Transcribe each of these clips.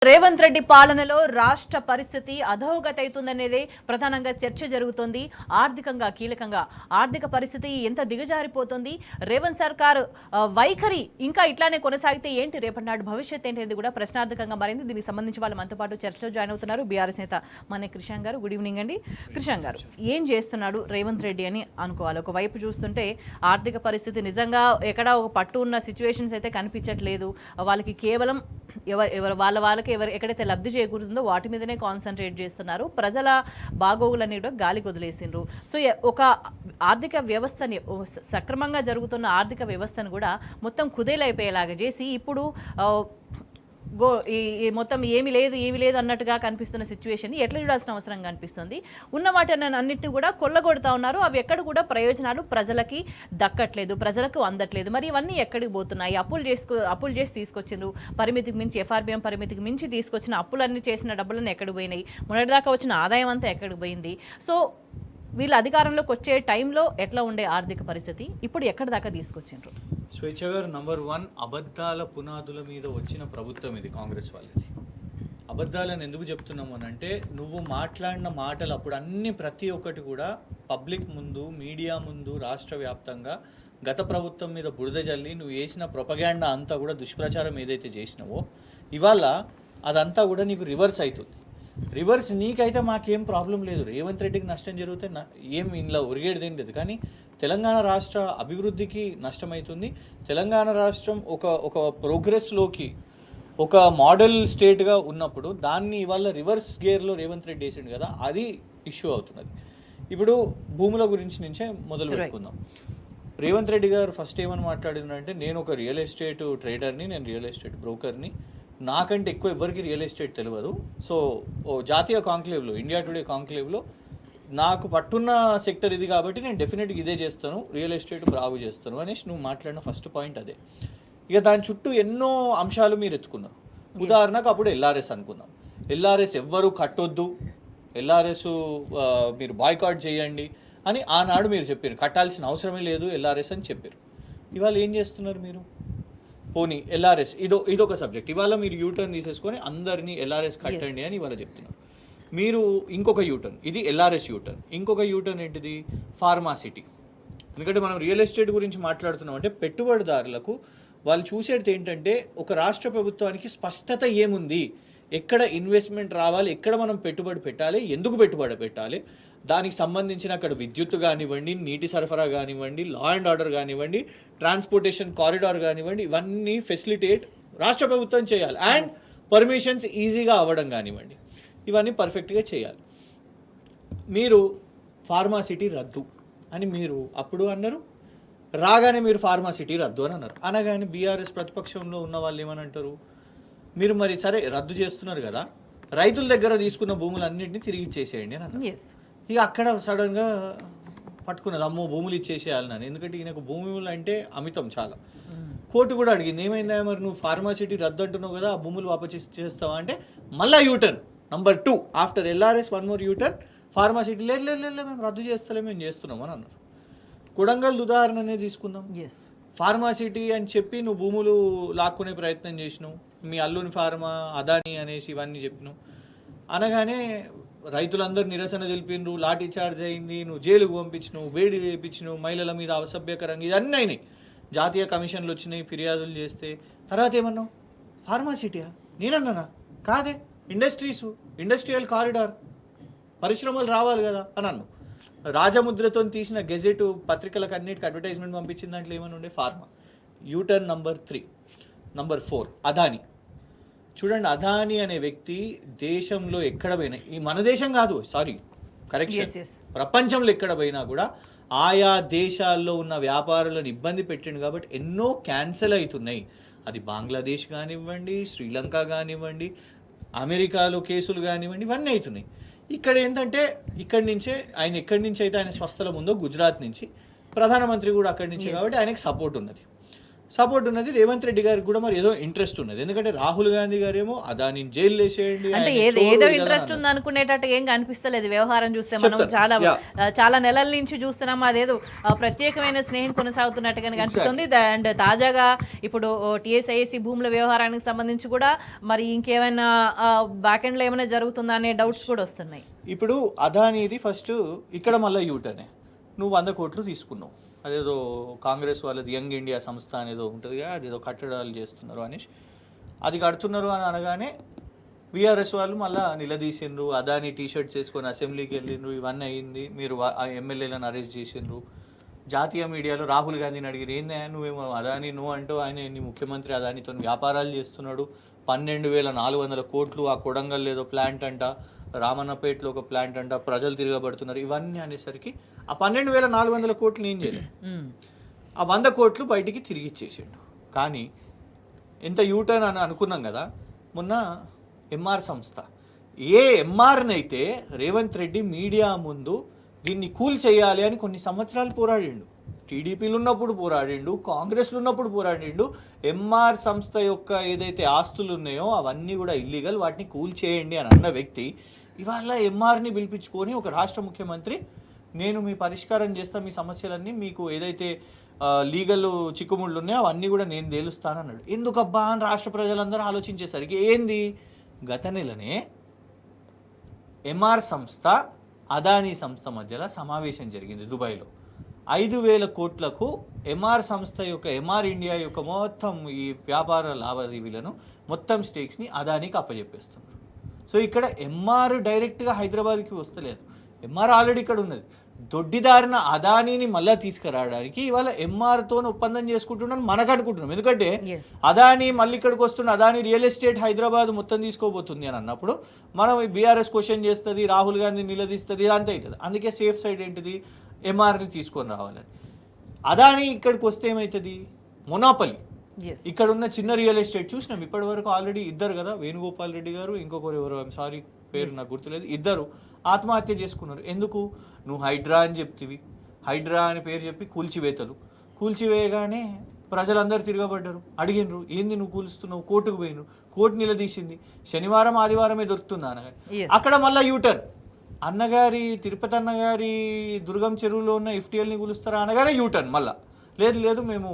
రేవంత్ రెడ్డి పాలనలో రాష్ట్ర పరిస్థితి అధోగతవుతుందనేదే ప్రధానంగా చర్చ జరుగుతోంది. ఆర్థికంగా కీలకంగా ఆర్థిక పరిస్థితి ఎంత దిగజారిపోతుంది, రేవంత్ సర్కార్ వైఖరి ఇంకా ఇట్లానే కొనసాగితే ఏంటి రేపటి నాడు భవిష్యత్ ఏంటి కూడా ప్రశ్నార్థకంగా మారింది. దీనికి సంబంధించి వాళ్ళు మనతో పాటు చర్చలో జాయిన్ అవుతున్నారు బీఆర్ఎస్ నేత మన కృషాంగ్ గారు. గుడ్ ఈవినింగ్ అండి. కృషాంగ్ గారు, ఏం చేస్తున్నాడు రేవంత్ రెడ్డి అని అనుకోవాలి? ఒకవైపు చూస్తుంటే ఆర్థిక పరిస్థితి నిజంగా ఎక్కడ ఒక పట్టు ఉన్న సిచ్యువేషన్స్ అయితే కనిపించట్లేదు. వాళ్ళకి కేవలం వాళ్ళకి ఎక్కడైతే లబ్ధి చేకూరుతుందో వాటి మీదనే కాన్సన్ట్రేట్ చేస్తున్నారు. ప్రజల బాగోగులన్నీ కూడా గాలికి వదిలేసిండ్రు. సో ఒక ఆర్థిక వ్యవస్థని, సక్రమంగా జరుగుతున్న ఆర్థిక వ్యవస్థను కూడా మొత్తం కుదేలైపోయేలాగా చేసి ఇప్పుడు మొత్తం ఏమీ లేదు అన్నట్టుగా కనిపిస్తున్న సిచ్యువేషన్ ఎట్లా చూడాల్సిన అవసరం కనిపిస్తుంది. ఉన్న వాటిని అన్నింటినీ కూడా కొల్లగొడతా ఉన్నారు. అవి ఎక్కడ కూడా ప్రయోజనాలు ప్రజలకి దక్కట్లేదు, ప్రజలకు అందట్లేదు. మరి ఇవన్నీ ఎక్కడికి పోతున్నాయి? అప్పులు చేసి తీసుకొచ్చిండ్రు, పరిమితికి మించి ఎఫ్ఆర్బిఎం పరిమితికి మించి తీసుకొచ్చిన అప్పులన్నీ చేసిన డబ్బులన్నీ ఎక్కడికి పోయినాయి? మొన్నటిదాకా వచ్చిన ఆదాయం అంతా ఎక్కడికి పోయింది? సో వీళ్ళు అధికారంలోకి వచ్చే టైంలో ఎట్లా ఉండే ఆర్థిక పరిస్థితి ఇప్పుడు ఎక్కడి దాకా తీసుకొచ్చిండ్రు? స్వేచ్ఛ గారు, నంబర్ 1, అబద్ధాల పునాదుల మీద వచ్చిన ప్రభుత్వం ఇది కాంగ్రెస్ వాళ్ళది. అబద్ధాలను ఎందుకు చెప్తున్నాము అని అంటే, నువ్వు మాట్లాడిన మాటలు అప్పుడు అన్ని ప్రతి ఒక్కటి కూడా పబ్లిక్ ముందు, మీడియా ముందు, రాష్ట్ర వ్యాప్తంగా గత ప్రభుత్వం మీద బురద జల్లి నువ్వు వేసిన ప్రొపగాండా అంతా కూడా, దుష్ప్రచారం ఏదైతే చేసినావో ఇవాళ అదంతా కూడా నీకు రివర్స్ అవుతుంది. రివర్స్ నీకైతే మాకేం ప్రాబ్లం లేదు. రేవంత్ రెడ్డికి నష్టం జరిగితే ఏం ఇంట్లో ఒరిగేదేం లేదు. కానీ తెలంగాణ రాష్ట్ర అభివృద్ధికి నష్టమవుతుంది. తెలంగాణ రాష్ట్రం ఒక ప్రోగ్రెస్లోకి, ఒక మోడల్ స్టేట్గా ఉన్నప్పుడు దాన్ని ఇవాళ రివర్స్ గేర్లో రేవంత్ రెడ్డి వేసిండు కదా, అది ఇష్యూ అవుతున్నది. ఇప్పుడు భూముల గురించి నుంచే మొదలు పెట్టుకుందాం. రేవంత్ రెడ్డి గారు ఫస్ట్ ఏమని మాట్లాడిందంటే, నేను ఒక రియల్ ఎస్టేట్ ట్రేడర్ని, నేను రియల్ ఎస్టేట్ బ్రోకర్ని, నాకంటే ఎక్కువ ఎవరికి రియల్ ఎస్టేట్ తెలియదు. సో జాతీయ కాంక్లేవ్లో, ఇండియా టుడే కాంక్లేవ్లో నాకు పట్టున్న సెక్టర్ ఇది కాబట్టి నేను డెఫినెట్గా ఇదే చేస్తాను, రియల్ ఎస్టేట్ బాగు చేస్తాను అనేసి నువ్వు మాట్లాడిన ఫస్ట్ పాయింట్ అదే. ఇక దాని చుట్టూ ఎన్నో అంశాలు మీరు ఎత్తుకున్నారు. ఉదాహరణకు అప్పుడు ఎల్ఆర్ఎస్ అనుకుందాం. ఎల్ఆర్ఎస్ ఎవ్వరు కట్టొద్దు, ఎల్ఆర్ఎస్ మీరు బాయ్కాట్ చేయండి అని ఆనాడు మీరు చెప్పారు. కట్టాల్సిన అవసరమే లేదు ఎల్ఆర్ఎస్ అని చెప్పారు. ఇవాళ ఏం చేస్తున్నారు మీరు? పోనీ ఎల్ఆర్ఎస్ ఇదొక సబ్జెక్ట్. ఇవాళ మీరు యూటర్న్ తీసేసుకొని అందరినీ ఎల్ఆర్ఎస్ కట్టండి అని ఇవాళ చెప్తున్నారు. మీరు ఇంకొక యూటర్న్, ఇది ఎల్ఆర్ఎస్ యూటర్న్. ఇంకొక యూటర్న్ ఏంటిది? ఫార్మాసిటీ. ఎందుకంటే మనం రియల్ ఎస్టేట్ గురించి మాట్లాడుతున్నాం అంటే, పెట్టుబడిదారులకు వాళ్ళు చూసేది ఏంటంటే, ఒక రాష్ట్ర ప్రభుత్వానికి స్పష్టత ఏముంది, ఎక్కడ ఇన్వెస్ట్మెంట్ రావాలి, ఎక్కడ మనం పెట్టుబడి పెట్టాలి, ఎందుకు పెట్టుబడి పెట్టాలి, దానికి సంబంధించిన అక్కడ విద్యుత్ కానివ్వండి, నీటి సరఫరా కానివ్వండి, లా అండ్ ఆర్డర్ కానివ్వండి, ట్రాన్స్పోర్టేషన్ కారిడార్ కానివ్వండి, ఇవన్నీ ఫెసిలిటేట్ రాష్ట్ర ప్రభుత్వం చేయాలి. అండ్ పర్మిషన్స్ ఈజీగా అవ్వడం కానివ్వండి, ఇవన్నీ పర్ఫెక్ట్గా చేయాలి. మీరు ఫార్మాసిటీ రద్దు అని మీరు అప్పుడు అన్నారు, రాగానే మీరు ఫార్మాసిటీ రద్దు అని అన్నారు. అనగానే బీఆర్ఎస్ ప్రతిపక్షంలో ఉన్న వాళ్ళు ఏమని అంటారు, మీరు మరి సరే రద్దు చేస్తున్నారు కదా, రైతుల దగ్గర తీసుకున్న భూములన్నింటినీ తిరిగి ఇచ్చేసేయండి అని అన్నారు. ఇక అక్కడ సడన్గా పట్టుకున్నది, అమ్మో భూములు ఇచ్చేసేయాలని. ఎందుకంటే ఈయనకు భూములు అంటే అమితం చాలా. కోర్టు కూడా అడిగింది, ఏమైందా మరి నువ్వు ఫార్మాసిటీ రద్దు అంటున్నావు కదా, ఆ భూములు వాపసు చేస్తావా అంటే, మళ్ళీ U turn number 2 after LRS 1 more U turn. Pharma city లేదు మేము రద్దు చేస్తలే, మేము చేస్తున్నాం అని అన్నారు. కొడంగల్ ఉదాహరణనే తీసుకుందాం. ఫార్మాసిటీ అని చెప్పి నువ్వు భూములు లాక్కునే ప్రయత్నం చేసినావు, మీ అల్లుని ఫార్మా, అదాని అనేసి ఇవన్నీ చెప్పినావు. అనగానే రైతులందరూ నిరసన తెలిపినరు, లాఠీ చార్జ్ అయింది, నువ్వు జైలుకు పంపించినావు, వేడి వేయించినావు, మహిళల మీద అసభ్యకరంగా ఇవన్నీ అయినాయి. జాతీయ కమిషన్లు వచ్చినాయి, ఫిర్యాదులు చేస్తే. తర్వాత ఏమన్నావు? ఫార్మాసిటీయా? నేనన్నానా? కాదే, ఇండస్ట్రియల్ కారిడార్, పరిశ్రమలు రావాలి కదా అని అన్నావు. రాజముద్రతో తీసిన గెజెట్ పత్రికలకు అన్నిటికి అడ్వర్టైజ్మెంట్ పంపించిన దాంట్లో ఏమని ఉండే? Pharma. U turn number 3. Number 4 Adani. చూడండి, అదాని అనే వ్యక్తి దేశంలో ఎక్కడ పోయినా, ఈ మన దేశం కాదు, కరెక్షన్, ప్రపంచంలో ఎక్కడ పోయినా కూడా ఆయా దేశాల్లో ఉన్న వ్యాపారులను ఇబ్బంది పెట్టిండు కాబట్టి ఎన్నో క్యాన్సిల్ అవుతున్నాయి. అది బంగ్లాదేశ్ కానివ్వండి, శ్రీలంక కానివ్వండి, అమెరికాలో కేసులు కానివ్వండి, ఇవన్నీ అవుతున్నాయి. ఇక్కడ ఏంటంటే, ఎక్కడి నుంచి అయితే ఆయన స్వస్థలం ఉందో, గుజరాత్ నుంచి, ప్రధానమంత్రి కూడా అక్కడి నుంచే కాబట్టి ఆయనకు సపోర్ట్ ఉన్నది. సపోర్ట్ ఉన్నది, రేవంత్ రెడ్డి గారికి కూడా మరి ఏదో ఇంట్రెస్ట్ ఉన్నది. ఎందుకంటే రాహుల్ గాంధీ గారేమో అదాని జైలు వేసేయండి, అంటే ఏదో ఇంట్రెస్ట్ ఉంది అనుకునేటట్టు ఏం కనిపిస్తలేదు వ్యవహారం చూస్తే. మనం చాలా నెలల నుంచి చూస్తున్నాం, అదేదో ప్రత్యేకమైన స్నేహం కొనసాగుతున్నట్టుగా కనిపిస్తుంది. అండ్ తాజాగా ఇప్పుడు టీఎస్ఐఏసీ భూముల వ్యవహారానికి సంబంధించి కూడా మరి ఇంకేమైనా బ్యాక్ ఎండ్ లో ఏమైనా జరుగుతుందా అనే డౌట్స్ కూడా వస్తున్నాయి. ఇప్పుడు అదానిది ఫస్ట్ ఇక్కడ మళ్ళీ యూటర్నే, నువ్వు 100 కోట్లు తీసుకున్నావు, అదేదో కాంగ్రెస్ వాళ్ళది యంగ్ ఇండియా సంస్థ అనేదో ఉంటుందిగా, అదేదో కట్టడాలు చేస్తున్నారు అనేసి అది కడుతున్నారు అని అనగానే బీఆర్ఎస్ వాళ్ళు మళ్ళీ నిలదీసిండ్రు, అదాని టీషర్ట్స్ వేసుకొని అసెంబ్లీకి వెళ్ళిండ్రు, ఇవన్నీ అయ్యింది, మీరు ఎమ్మెల్యేలను అరెస్ట్ చేసిండ్రు. జాతీయ మీడియాలో రాహుల్ గాంధీని అడిగిరు, ఏంది నువ్వేమో అదాని నువ్వు అంటూ, ఆయన నీ ముఖ్యమంత్రి అదానితో వ్యాపారాలు చేస్తున్నాడు, 12,400 కోట్లు, ఆ కొడంగల్ ఏదో ప్లాంట్ అంట, రామన్నపేటలో ఒక ప్లాంట్ అంట, ప్రజలు తిరగబడుతున్నారు, ఇవన్నీ అనేసరికి ఆ 12,400 కోట్లు ఏం చేయలేదు, ఆ 100 కోట్లు బయటికి తిరిగి ఇచ్చేసిండు. కానీ ఎంత యూటర్న్ అని అనుకున్నాం కదా, మొన్న ఎంఆర్ సంస్థ, ఏ ఎంఆర్ని అయితే రేవంత్ రెడ్డి మీడియా ముందు దీన్ని కూల్ చేయాలి అని కొన్ని సంవత్సరాలు పోరాడిండు, టీడీపీలు ఉన్నప్పుడు పోరాడిండు, కాంగ్రెస్లు ఉన్నప్పుడు పోరాడిండు. ఎంఆర్ సంస్థ యొక్క ఏదైతే ఆస్తులు ఉన్నాయో అవన్నీ కూడా ఇల్లీగల్, వాటిని కూల్ చేయండి అని అన్న వ్యక్తి ఇవాళ ఎంఆర్ని పిలిపించుకొని ఒక రాష్ట్ర ముఖ్యమంత్రి, నేను మీ పరిష్కారం చేస్తా, మీ సమస్యలన్నీ మీకు ఏదైతే లీగల్ చిక్కుముళ్ళు ఉన్నాయో అవన్నీ కూడా నేను తేలుస్తానన్నాడు. ఎందుకబ్బా అని రాష్ట్ర ప్రజలందరూ ఆలోచించేసరికి ఏంది, గత నెలనే ఎంఆర్ సంస్థ అదానీ సంస్థ మధ్యలో సమావేశం జరిగింది దుబాయ్లో. 5,000 కోట్లకు ఎంఆర్ సంస్థ యొక్క, ఎంఆర్ ఇండియా యొక్క మొత్తం ఈ వ్యాపార లావాదేవీలను మొత్తం స్టేక్స్ని అదానికి అప్పచెప్పేస్తున్నారు. సో ఇక్కడ ఎంఆర్ డైరెక్ట్గా హైదరాబాద్కి వస్తలేదు, ఎంఆర్ ఆల్రెడీ ఇక్కడ ఉన్నది. దొడ్డిదారిన అదానీని మళ్ళీ తీసుకురావడానికి ఇవాళ ఎంఆర్తో ఒప్పందం చేసుకుంటున్నాను మనకు అనుకుంటున్నాం. ఎందుకంటే అదానీ మళ్ళీ ఇక్కడికి వస్తున్న, అదానీ రియల్ ఎస్టేట్ హైదరాబాద్ మొత్తం తీసుకోబోతుంది అని అన్నప్పుడు మనం బీఆర్ఎస్ క్వశ్చన్ చేస్తుంది, రాహుల్ గాంధీ నిలదీస్తుంది, అంతే అవుతుంది. అందుకే సేఫ్ సైడ్ ఏంటిది, ఎంఆర్ని తీసుకొని రావాలని. అదానీ ఇక్కడికి వస్తే ఏమవుతుంది, మొనాపలి. ఇక్కడ ఉన్న చిన్న రియల్ ఎస్టేట్ చూసినాం ఇప్పటి వరకు ఆల్రెడీ ఇద్దరు కదా, వేణుగోపాల్ రెడ్డి గారు, ఇంకొకరు ఎవరు సారీ పేరు నాకు గుర్తులేదు, ఇద్దరు ఆత్మహత్య చేసుకున్నారు. ఎందుకు, నువ్వు హైడ్రా అని చెప్తివి, హైడ్రా అని పేరు చెప్పి కూల్చివేయగానే ప్రజలందరూ తిరగబడ్డారు, అడిగినరు ఏంది నువ్వు కూలుస్తున్నావు, కోర్టుకు పోయినరు, కోర్టు నిలదీసింది, శనివారం ఆదివారమే దొరుకుతుంది అనగానే అక్కడ మళ్ళీ యూటర్న్, అన్నగారి తిరుపతి అన్నగారి దుర్గం చెరువులో ఉన్న ఎఫ్టీఎల్ని కూలుస్తారా అనగానే యూటర్న్ మళ్ళీ, లేదు మేము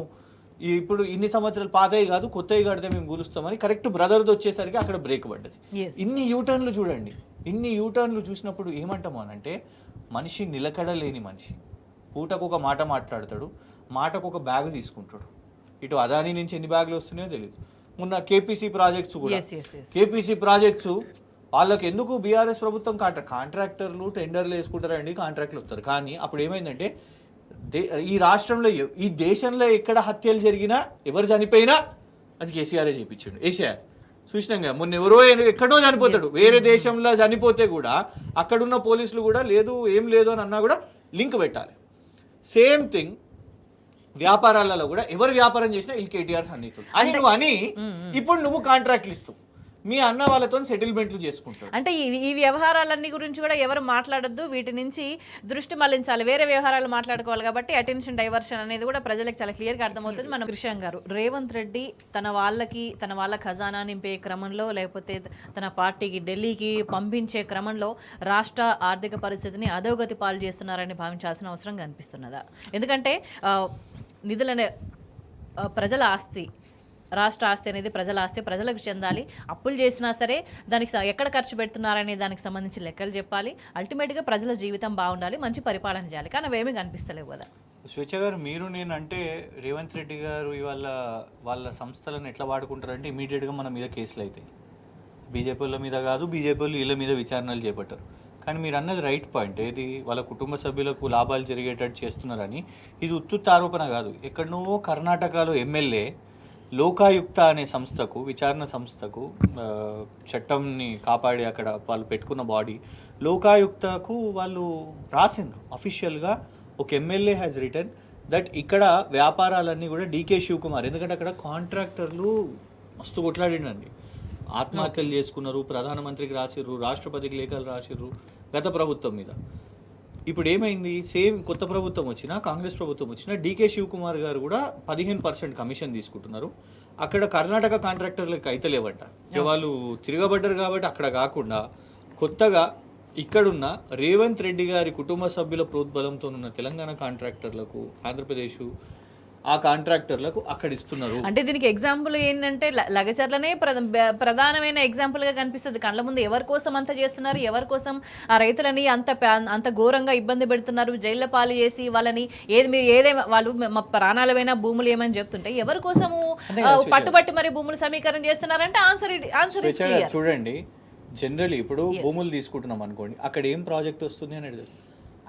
ఇప్పుడు ఇన్ని సంవత్సరాలు పాతవి కాదు కొత్తవి కడితే మేము కూలుస్తామని కరెక్ట్ బ్రదర్ది వచ్చేసరికి అక్కడ బ్రేక్ పడ్డది. ఇన్ని యూటర్న్లు చూడండి, ఇన్ని యూటర్న్లు చూసినప్పుడు ఏమంటాము అనంటే, మనిషి నిలకడలేని మనిషి, పూటకు ఒక మాట మాట్లాడతాడు, మాటకు ఒక బ్యాగ్ తీసుకుంటాడు. ఇటు అదానీ నుంచి ఎన్ని బ్యాగులు వస్తున్నాయో తెలియదు. మొన్న కేపీసీ ప్రాజెక్ట్స్ కూడా, కేపీసీ ప్రాజెక్ట్స్ వాళ్ళకి ఎందుకు బీఆర్ఎస్ ప్రభుత్వం కాంట్రాక్టర్లు టెండర్లు వేసుకుంటారండి, కాంట్రాక్ట్లు వస్తారు. కానీ అప్పుడు ఏమైందంటే, ఈ రాష్ట్రంలో ఈ దేశంలో ఎక్కడ హత్యలు జరిగినా ఎవరు చనిపోయినా అది కేసీఆరే చేయించాడు. ఏసీఆర్ చూసినాం కదా, మొన్న ఎవరో ఎక్కడో చనిపోతాడు, వేరే దేశంలో చనిపోతే కూడా అక్కడున్న పోలీసులు కూడా లేదు ఏం లేదు అని అన్నా కూడా లింక్ పెట్టాలి. సేమ్ థింగ్ వ్యాపారాలలో కూడా ఎవరు వ్యాపారం చేసినా వీళ్ళు కేటీఆర్ సన్నిహితులు అని నువ్వు అని ఇప్పుడు నువ్వు కాంట్రాక్ట్లు ఇస్తావు, మీ అన్న వాళ్ళతో సెటిల్మెంట్లు చేసుకుంటారు. అంటే ఈ వ్యవహారాలన్నీ గురించి కూడా ఎవరు మాట్లాడొద్దు, వీటి నుంచి దృష్టి మళ్లించాలి, వేరే వ్యవహారాలు మాట్లాడుకోవాలి. కాబట్టి అటెన్షన్ డైవర్షన్ అనేది కూడా ప్రజలకు చాలా క్లియర్గా అర్థమవుతుంది. మన కృష్ణ గారు, రేవంత్ రెడ్డి తన వాళ్ళ ఖజానా నింపే క్రమంలో, లేకపోతే తన పార్టీకి ఢిల్లీకి పంపించే క్రమంలో రాష్ట్ర ఆర్థిక పరిస్థితిని అధోగతి పాలు చేస్తున్నారని భావించాల్సిన అవసరం కనిపిస్తున్నదా? ఎందుకంటే నిధులనే ప్రజల ఆస్తి, రాష్ట్ర ఆస్తి అనేది ప్రజల ఆస్తి, ప్రజలకు చెందాలి. అప్పులు చేసినా సరే దానికి ఎక్కడ ఖర్చు పెడుతున్నారనే దానికి సంబంధించి లెక్కలు చెప్పాలి. అల్టిమేట్గా ప్రజల జీవితం బాగుండాలి, మంచి పరిపాలన చేయాలి. కానీ అవేమీ కనిపిస్తలేవు కదా. స్వేచ్ఛ గారు, మీరు నేనంటే రేవంత్ రెడ్డి గారు ఇవాళ వాళ్ళ సంస్థలను ఎట్లా వాడుకుంటారంటే ఇమీడియట్గా మన మీద కేసులు అవుతాయి. బీజేపీ వాళ్ళ మీద కాదు, బీజేపీ వాళ్ళు వీళ్ళ మీద విచారణలు చేపట్టారు. కానీ మీరు అన్నది రైట్ పాయింట్, ఏది వాళ్ళ కుటుంబ సభ్యులకు లాభాలు జరిగేటట్టు చేస్తున్నారని. ఇది ఉత్తుత్త ఆరోపణ కాదు. ఎక్కడనో కర్ణాటకలో ఎమ్మెల్యే లోకాయుక్త అనే సంస్థకు, విచారణ సంస్థకు, చట్టంని కాపాడి అక్కడ వాళ్ళు పెట్టుకున్న బాడీ లోకాయుక్తకు వాళ్ళు రాసిండ్రు అఫీషియల్గా, ఒక ఎమ్మెల్యే హ్యాస్ రిటర్న్ దట్ ఇక్కడ వ్యాపారాలన్నీ కూడా డీకే శివకుమార్, ఎందుకంటే అక్కడ కాంట్రాక్టర్లు మస్తు కొట్లాడిండండి, ఆత్మహత్యలు చేసుకున్నారు, ప్రధానమంత్రికి రాసిర్రు, రాష్ట్రపతికి లేఖలు రాసిర్రు గత ప్రభుత్వం మీద. ఇప్పుడు ఏమైంది, సేమ్ కొత్త ప్రభుత్వం వచ్చినా కాంగ్రెస్ ప్రభుత్వం వచ్చినా డీకే శివకుమార్ గారు కూడా 15% కమిషన్ తీసుకుంటున్నారు. అక్కడ కర్ణాటక కాంట్రాక్టర్లకు అయితే లేవంట, వాళ్ళు తిరగబడ్డారు కాబట్టి అక్కడ కాకుండా కొత్తగా ఇక్కడున్న రేవంత్ రెడ్డి గారి కుటుంబ సభ్యుల ప్రోద్బలంతో ఉన్న తెలంగాణ కాంట్రాక్టర్లకు ఆంధ్రప్రదేశ్ ఆ కాంట్రాక్టర్లకు అక్కడ ఇస్తున్నారు. అంటే దీనికి ఎగ్జాంపుల్ ఏంటంటే లగచర్లనే ప్రధానమైన ఎగ్జాంపుల్ గా కనిపిస్తుంది కళ్ళ ముందు. ఎవరి కోసం అంత చేస్తున్నారు, ఎవరి కోసం ఆ రైతులని అంత ఘోరంగా ఇబ్బంది పెడుతున్నారు, జైళ్ళ పాలు చేసి వాళ్ళని మీరు ఏదేమో వాళ్ళు మా ప్రాణాలమైన భూములు ఏమని చెప్తుంటే ఎవరి కోసము పట్టుబట్టి మరి భూములు సమీకరణ చేస్తున్నారంటే ఆన్సర్ చూడండి. జనరల్లీ ఇప్పుడు భూములు తీసుకుంటున్నాం అనుకోండి, అక్కడ ఏం ప్రాజెక్ట్ వస్తుంది అనేది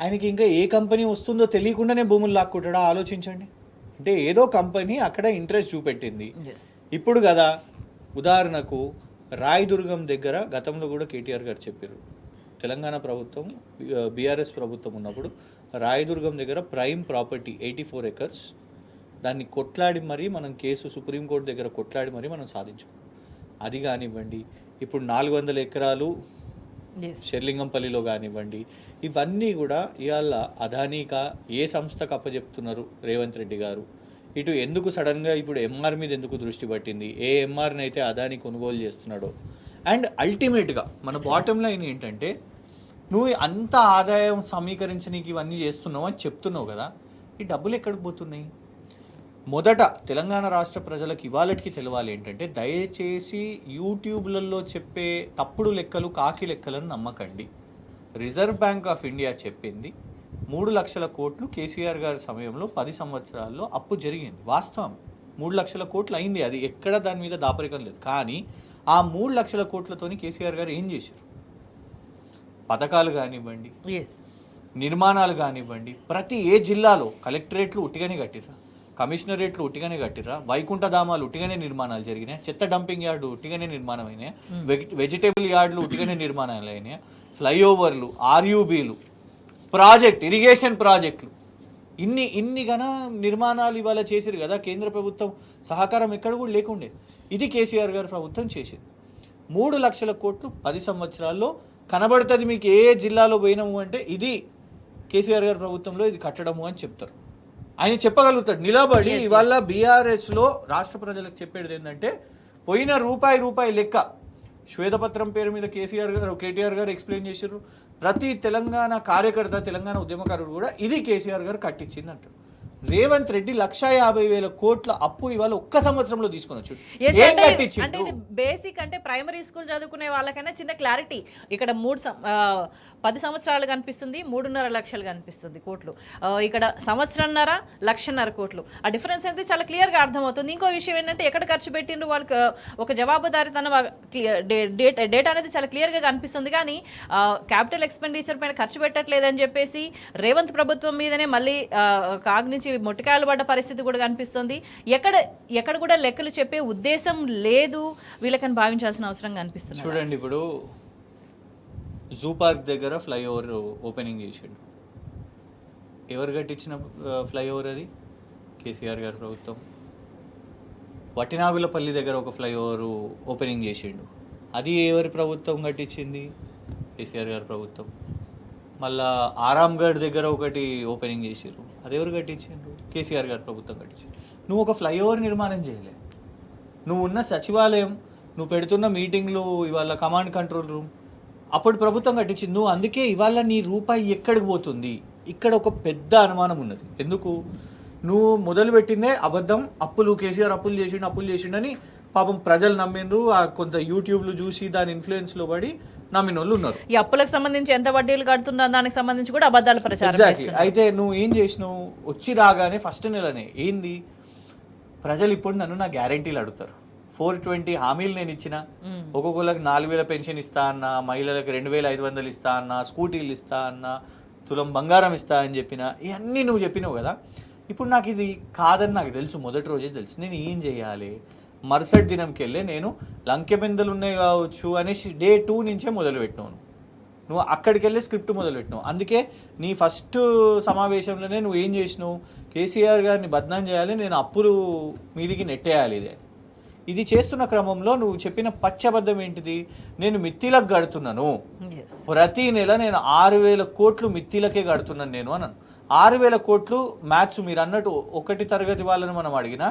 ఆయనకి ఇంకా ఏ కంపెనీ వస్తుందో తెలియకుండానే భూములు లాక్కుంటాడా ఆలోచించండి. అంటే ఏదో కంపెనీ అక్కడ ఇంట్రెస్ట్ చూపెట్టింది. ఇప్పుడు కదా ఉదాహరణకు రాయదుర్గం దగ్గర గతంలో కూడా కేటీఆర్ గారు చెప్పారు, తెలంగాణ ప్రభుత్వం బీఆర్ఎస్ ప్రభుత్వం ఉన్నప్పుడు రాయదుర్గం దగ్గర ప్రైమ్ ప్రాపర్టీ 84 acres దాన్ని కొట్లాడి మరీ మనం కేసు సుప్రీంకోర్టు దగ్గర కొట్లాడి మరీ మనం సాధించుకున్నాం. అది కానివ్వండి, ఇప్పుడు 400 ఎకరాలు షెర్లింగంపల్లిలో కానివ్వండి, ఇవన్నీ కూడా ఇవాళ అదానీకా ఏ సంస్థకు అప్పచెప్తున్నారు రేవంత్ రెడ్డి గారు. ఇటు ఎందుకు సడన్గా ఇప్పుడు ఎంఆర్ మీద ఎందుకు దృష్టి పట్టింది, ఏ ఎంఆర్ని అయితే అదానీ కొనుగోలు చేస్తున్నాడో. అండ్ అల్టిమేట్గా మన బాటమ్ లైన్ ఏంటంటే, నువ్వు అంత ఆదాయం సమీకరించడానికి ఇవన్నీ చేస్తున్నావు అని చెప్తున్నావు కదా, ఈ డబ్బులు ఎక్కడికి పోతున్నాయి? మొదట తెలంగాణ రాష్ట్ర ప్రజలకు ఇవాళకి తెలవాలి ఏంటంటే, దయచేసి యూట్యూబ్లలో చెప్పే తప్పుడు లెక్కలు కాకి లెక్కలను నమ్మకండి. రిజర్వ్ బ్యాంక్ ఆఫ్ ఇండియా చెప్పింది 3 లక్షల కోట్లు కేసీఆర్ గారి సమయంలో 10 సంవత్సరాల్లో అప్పు జరిగింది. వాస్తవం 3 లక్షల కోట్లు అయింది, అది ఎక్కడ దాని మీద దాపరికం లేదు. కానీ ఆ 3 లక్షల కోట్లతోని కేసీఆర్ గారు ఏం చేశారు? పథకాలు కానివ్వండి, నిర్మాణాలు కానివ్వండి, ప్రతి ఏ జిల్లాలో కలెక్టరేట్లు ఉట్టిగానే కట్టిర్రా, కమిషనరేట్లు ఉట్టిగానే కట్టిర్రా, వైకుంఠధామాలు ఉట్టిగానే నిర్మాణాలు జరిగినాయి, చెత్త డంపింగ్ యార్డు ఉట్టిగానే నిర్మాణం అయినాయి, వెజిటేబుల్ యార్డులు ఉట్టిగానే నిర్మాణాలు అయినాయి, ఫ్లైఓవర్లు, ఆర్యూబీలు, ఇరిగేషన్ ప్రాజెక్టులు, ఇన్ని నిర్మాణాలు ఇవాళ చేసిరు కదా. కేంద్ర ప్రభుత్వం సహకారం ఎక్కడ కూడా లేకుండే. ఇది కేసీఆర్ గారి ప్రభుత్వం చేసింది. 3 లక్షల కోట్లు 10 సంవత్సరాల్లో కనబడుతుంది. మీకు ఏ జిల్లాలో పోయినాము అంటే ఇది కేసీఆర్ గారి ప్రభుత్వంలో ఇది కట్టడము అని చెప్తారు. ఆయన చెప్పగలుగుతాడు నిలబడి. ఇవాళ బీఆర్ఎస్లో రాష్ట్ర ప్రజలకు చెప్పేది ఏంటంటే, పోయిన రూపాయి లెక్క శ్వేతపత్రం పేరు మీద కేటీఆర్ గారు ఎక్స్ప్లెయిన్ చేశారు. ప్రతి తెలంగాణ కార్యకర్త, తెలంగాణ ఉద్యమకారుడు కూడా ఇది కేసీఆర్ గారు కట్టించింది అంటారు. రేవంత్ రెడ్డి 1,50,000 కోట్ల అప్పు ఇవాళ ఒక్క సంవత్సరంలో తీసుకొనొచ్చు. అంటే ఇది బేసిక్ అంటే ప్రైమరీ స్కూల్ చదువుకునే వాళ్ళకైనా చిన్న క్లారిటీ. ఇక్కడ 10 సంవత్సరాలు కనిపిస్తుంది, 3.5 లక్షలు కనిపిస్తుంది కోట్లు. ఇక్కడ సంవత్సరంన్నర 1,00,000 కోట్లు. ఆ డిఫరెన్స్ అయితే చాలా క్లియర్గా అర్థమవుతుంది. ఇంకో విషయం ఏంటంటే, ఎక్కడ ఖర్చు పెట్టిండ్రు వాళ్ళకి ఒక జవాబుదారితనం, డేటా అనేది చాలా క్లియర్గా కనిపిస్తుంది. కానీ క్యాపిటల్ ఎక్స్పెండిచర్ పైన ఖర్చు పెట్టట్లేదని చెప్పేసి రేవంత్ ప్రభుత్వం మీదనే మళ్ళీ కాగ్నించి మొట్టికాయలు పడ్డ పరిస్థితి కూడా కనిపిస్తుంది. ఎక్కడ కూడా లెక్కలు చెప్పే ఉద్దేశం లేదు వీళ్ళకని భావించాల్సిన అవసరం కనిపిస్తుంది. చూడండి, ఇప్పుడు జూ పార్క్ దగ్గర ఫ్లైఓవర్ ఓపెనింగ్ చేసాడు. ఎవరు కట్టించిన ఫ్లైఓవర్ అది? కేసీఆర్ గారి ప్రభుత్వం. వటినాగులపల్లి దగ్గర ఒక ఫ్లైఓవర్ ఓపెనింగ్ చేసిండు. అది ఎవరి ప్రభుత్వం కట్టించింది? కేసీఆర్ గారి ప్రభుత్వం. మళ్ళా ఆరాంగఢ్ దగ్గర ఒకటి ఓపెనింగ్ చేసారు. అది ఎవరు కట్టించారు? కేసీఆర్ గారి ప్రభుత్వం కట్టించారు. నువ్వు ఒక ఫ్లైఓవర్ నిర్మాణం చేయలే. నువ్వు ఉన్న సచివాలయం, నువ్వు పెడుతున్న మీటింగ్లు, ఇవాళ కమాండ్ కంట్రోల్ రూమ్ అప్పుడు ప్రభుత్వం కట్టించింది. నువ్వు అందుకే ఇవాళ నీ రూపాయి ఎక్కడికి పోతుంది? ఇక్కడ ఒక పెద్ద అనుమానం ఉన్నది. ఎందుకు? నువ్వు మొదలుపెట్టిందే అబద్ధం. కేసీఆర్ అప్పులు చేసిండని పాపం ప్రజలు నమ్మిండ్రు. కొంత యూట్యూబ్లు చూసి దాని ఇన్ఫ్లుయెన్స్లో పడి నమ్మిన వాళ్ళు ఉన్నారు. ఈ అప్పులకు సంబంధించి ఎంత వడ్డీలు కడుతున్నా దానికి సంబంధించి కూడా అబద్ధాలు ప్రచారం. అయితే నువ్వు ఏం చేసినావు? వచ్చి రాగానే ఫస్ట్ నెలనే ఏంది, ప్రజలు ఇప్పుడు నన్ను నా గ్యారంటీలు అడుగుతారు. 420 హామీలు నేను ఇచ్చిన, ఒక్కొక్కరికి 4,000 పెన్షన్ ఇస్తా అన్నా, మహిళలకు 2,500 ఇస్తా అన్నా, స్కూటీలు ఇస్తా అన్నా, తులం బంగారం ఇస్తా అని చెప్పిన, ఇవన్నీ నువ్వు చెప్పినావు కదా. ఇప్పుడు నాకు ఇది కాదని నాకు తెలుసు, మొదటి రోజే తెలుసు. నేను ఏం చేయాలి? మరుసటి దినంకి వెళ్ళి నేను లంకెబెందలు ఉన్నాయి కావచ్చు అనేసి డే 2 నుంచే మొదలుపెట్టినావు. నువ్వు అక్కడికి వెళ్ళి స్క్రిప్ట్ మొదలుపెట్టినావు. అందుకే నీ ఫస్ట్ సమావేశంలోనే నువ్వు ఏం చేసినావు? కేసీఆర్ గారిని బద్నాం చేయాలి, నేను అప్పులు మీదికి నెట్టేయాలి ఇది. ఇది చేస్తున్న క్రమంలో నువ్వు చెప్పిన పచ్చబద్ధం ఏంటిది? నేను మిత్తిలకు కడుతున్నాను, ప్రతి నెల నేను 6,000 కోట్లు మిత్తిలకే కడుతున్నాను నేను అన్నాను. 6,000 కోట్లు మ్యాథ్స్ మీరు అన్నట్టు ఒకటి తరగతి వాళ్ళని మనం అడిగిన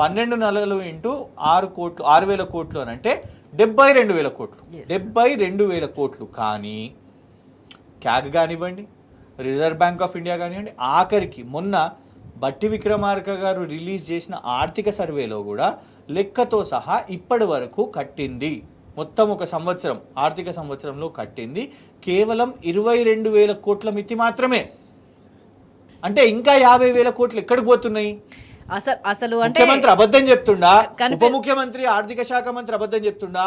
12 నెలలు ఇంటూ 6 కోట్లు 6,000 కోట్లు అని అంటే 72,000 కోట్లు. 72,000 కోట్లు. కానీ క్యాగ్ కానివ్వండి, రిజర్వ్ బ్యాంక్ ఆఫ్ ఇండియా కానివ్వండి, ఆఖరికి మొన్న బట్టి విక్రమార్క గారు రిలీజ్ చేసిన ఆర్థిక సర్వేలో కూడా లెక్కతో సహా ఇప్పటి వరకు కట్టింది మొత్తం ఒక సంవత్సరం ఆర్థిక సంవత్సరంలో కట్టింది కేవలం 22,000 కోట్ల మిత్తి మాత్రమే. అంటే ఇంకా 50,000 కోట్లు ఎక్కడికి పోతున్నాయి? అసలు అంటే ముఖ్యమంత్రి అబద్ధం చెప్తుండా? ఉప ముఖ్యమంత్రి ఆర్థిక శాఖ మంత్రి అబద్ధం చెప్తుండా?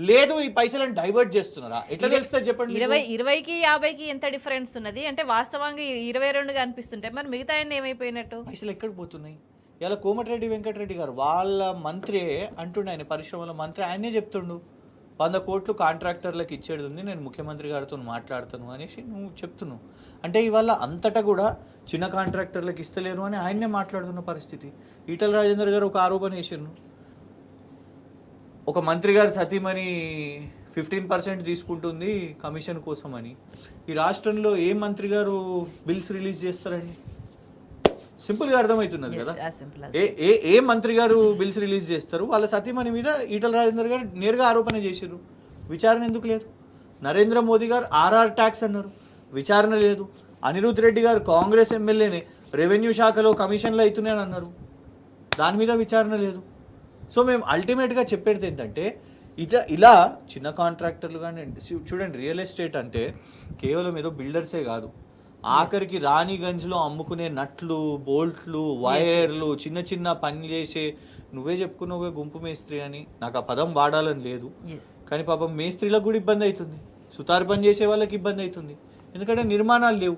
లేదు ఈ పైసలను డైవర్ట్ చేస్తున్నారా? ఎట్లా తెలుస్తుంది చెప్పండి? 20కి 50కి ఎంత డిఫరెన్స్ ఉన్నది అంటే వాస్తవంగా 22గా అనిపిస్తుంటే మరి మిగతా ఏమైపోయినట్టు? పైసలు ఎక్కడికి పోతున్నాయి? ఇలా కోమటిరెడ్డి వెంకటరెడ్డి గారు వాళ్ళ మంత్రి అంటుండే, ఆయన పరిశ్రమల మంత్రి, ఆయనే చెప్తుండు 100 కోట్లు కాంట్రాక్టర్లకు ఇచ్చేది ఉంది, నేను ముఖ్యమంత్రి గారితో మాట్లాడుతాను అనేసి నువ్వు చెప్తున్నావు. అంటే ఇవాళ అంతటా కూడా చిన్న కాంట్రాక్టర్లకు ఇస్తలేను అని ఆయన్నే మాట్లాడుతున్న పరిస్థితి. ఈటల రాజేందర్ గారు ఒక ఆరోపణ చేసారు, ఒక మంత్రి గారు సతీమణి 15% తీసుకుంటుంది కమిషన్ కోసం అని. ఈ రాష్ట్రంలో ఏ మంత్రి గారు బిల్స్ రిలీజ్ చేస్తారండి? సింపుల్గా అర్థమవుతున్నది కదా. ఏ మంత్రి గారు బిల్స్ రిలీజ్ చేస్తారు? వాళ్ళ సతీమణి మీద ఈటల రాజేందర్ గారు నేరుగా ఆరోపణ చేశారు. విచారణ ఎందుకు లేదు? నరేంద్ర మోదీ గారు ఆర్ఆర్ ట్యాక్స్ అన్నారు, విచారణ లేదు. అనిరుద్ రెడ్డి గారు కాంగ్రెస్ ఎమ్మెల్యేనే రెవెన్యూ శాఖలో కమిషన్లు అవుతున్నాయని అన్నారు, దాని మీద విచారణ లేదు. సో మేము అల్టిమేట్గా చెప్పేది ఏంటంటే ఇలా చిన్న కాంట్రాక్టర్లు కానీ చూడండి, రియల్ ఎస్టేట్ అంటే కేవలం ఏదో బిల్డర్సే కాదు, ఆఖరికి రాణిగంజ్లో అమ్ముకునే నట్లు, బోల్ట్లు, వైర్లు, చిన్న చిన్న పని చేసే, నువ్వే చెప్పుకున్నావుగా గుంపు మేస్త్రి అని. నాకు ఆ పదం వాడాలని లేదు, కానీ పాపం మేస్త్రీలకు కూడా ఇబ్బంది అవుతుంది, సుతారు పని చేసే వాళ్ళకి ఇబ్బంది అవుతుంది, ఎందుకంటే నిర్మాణాలు లేవు.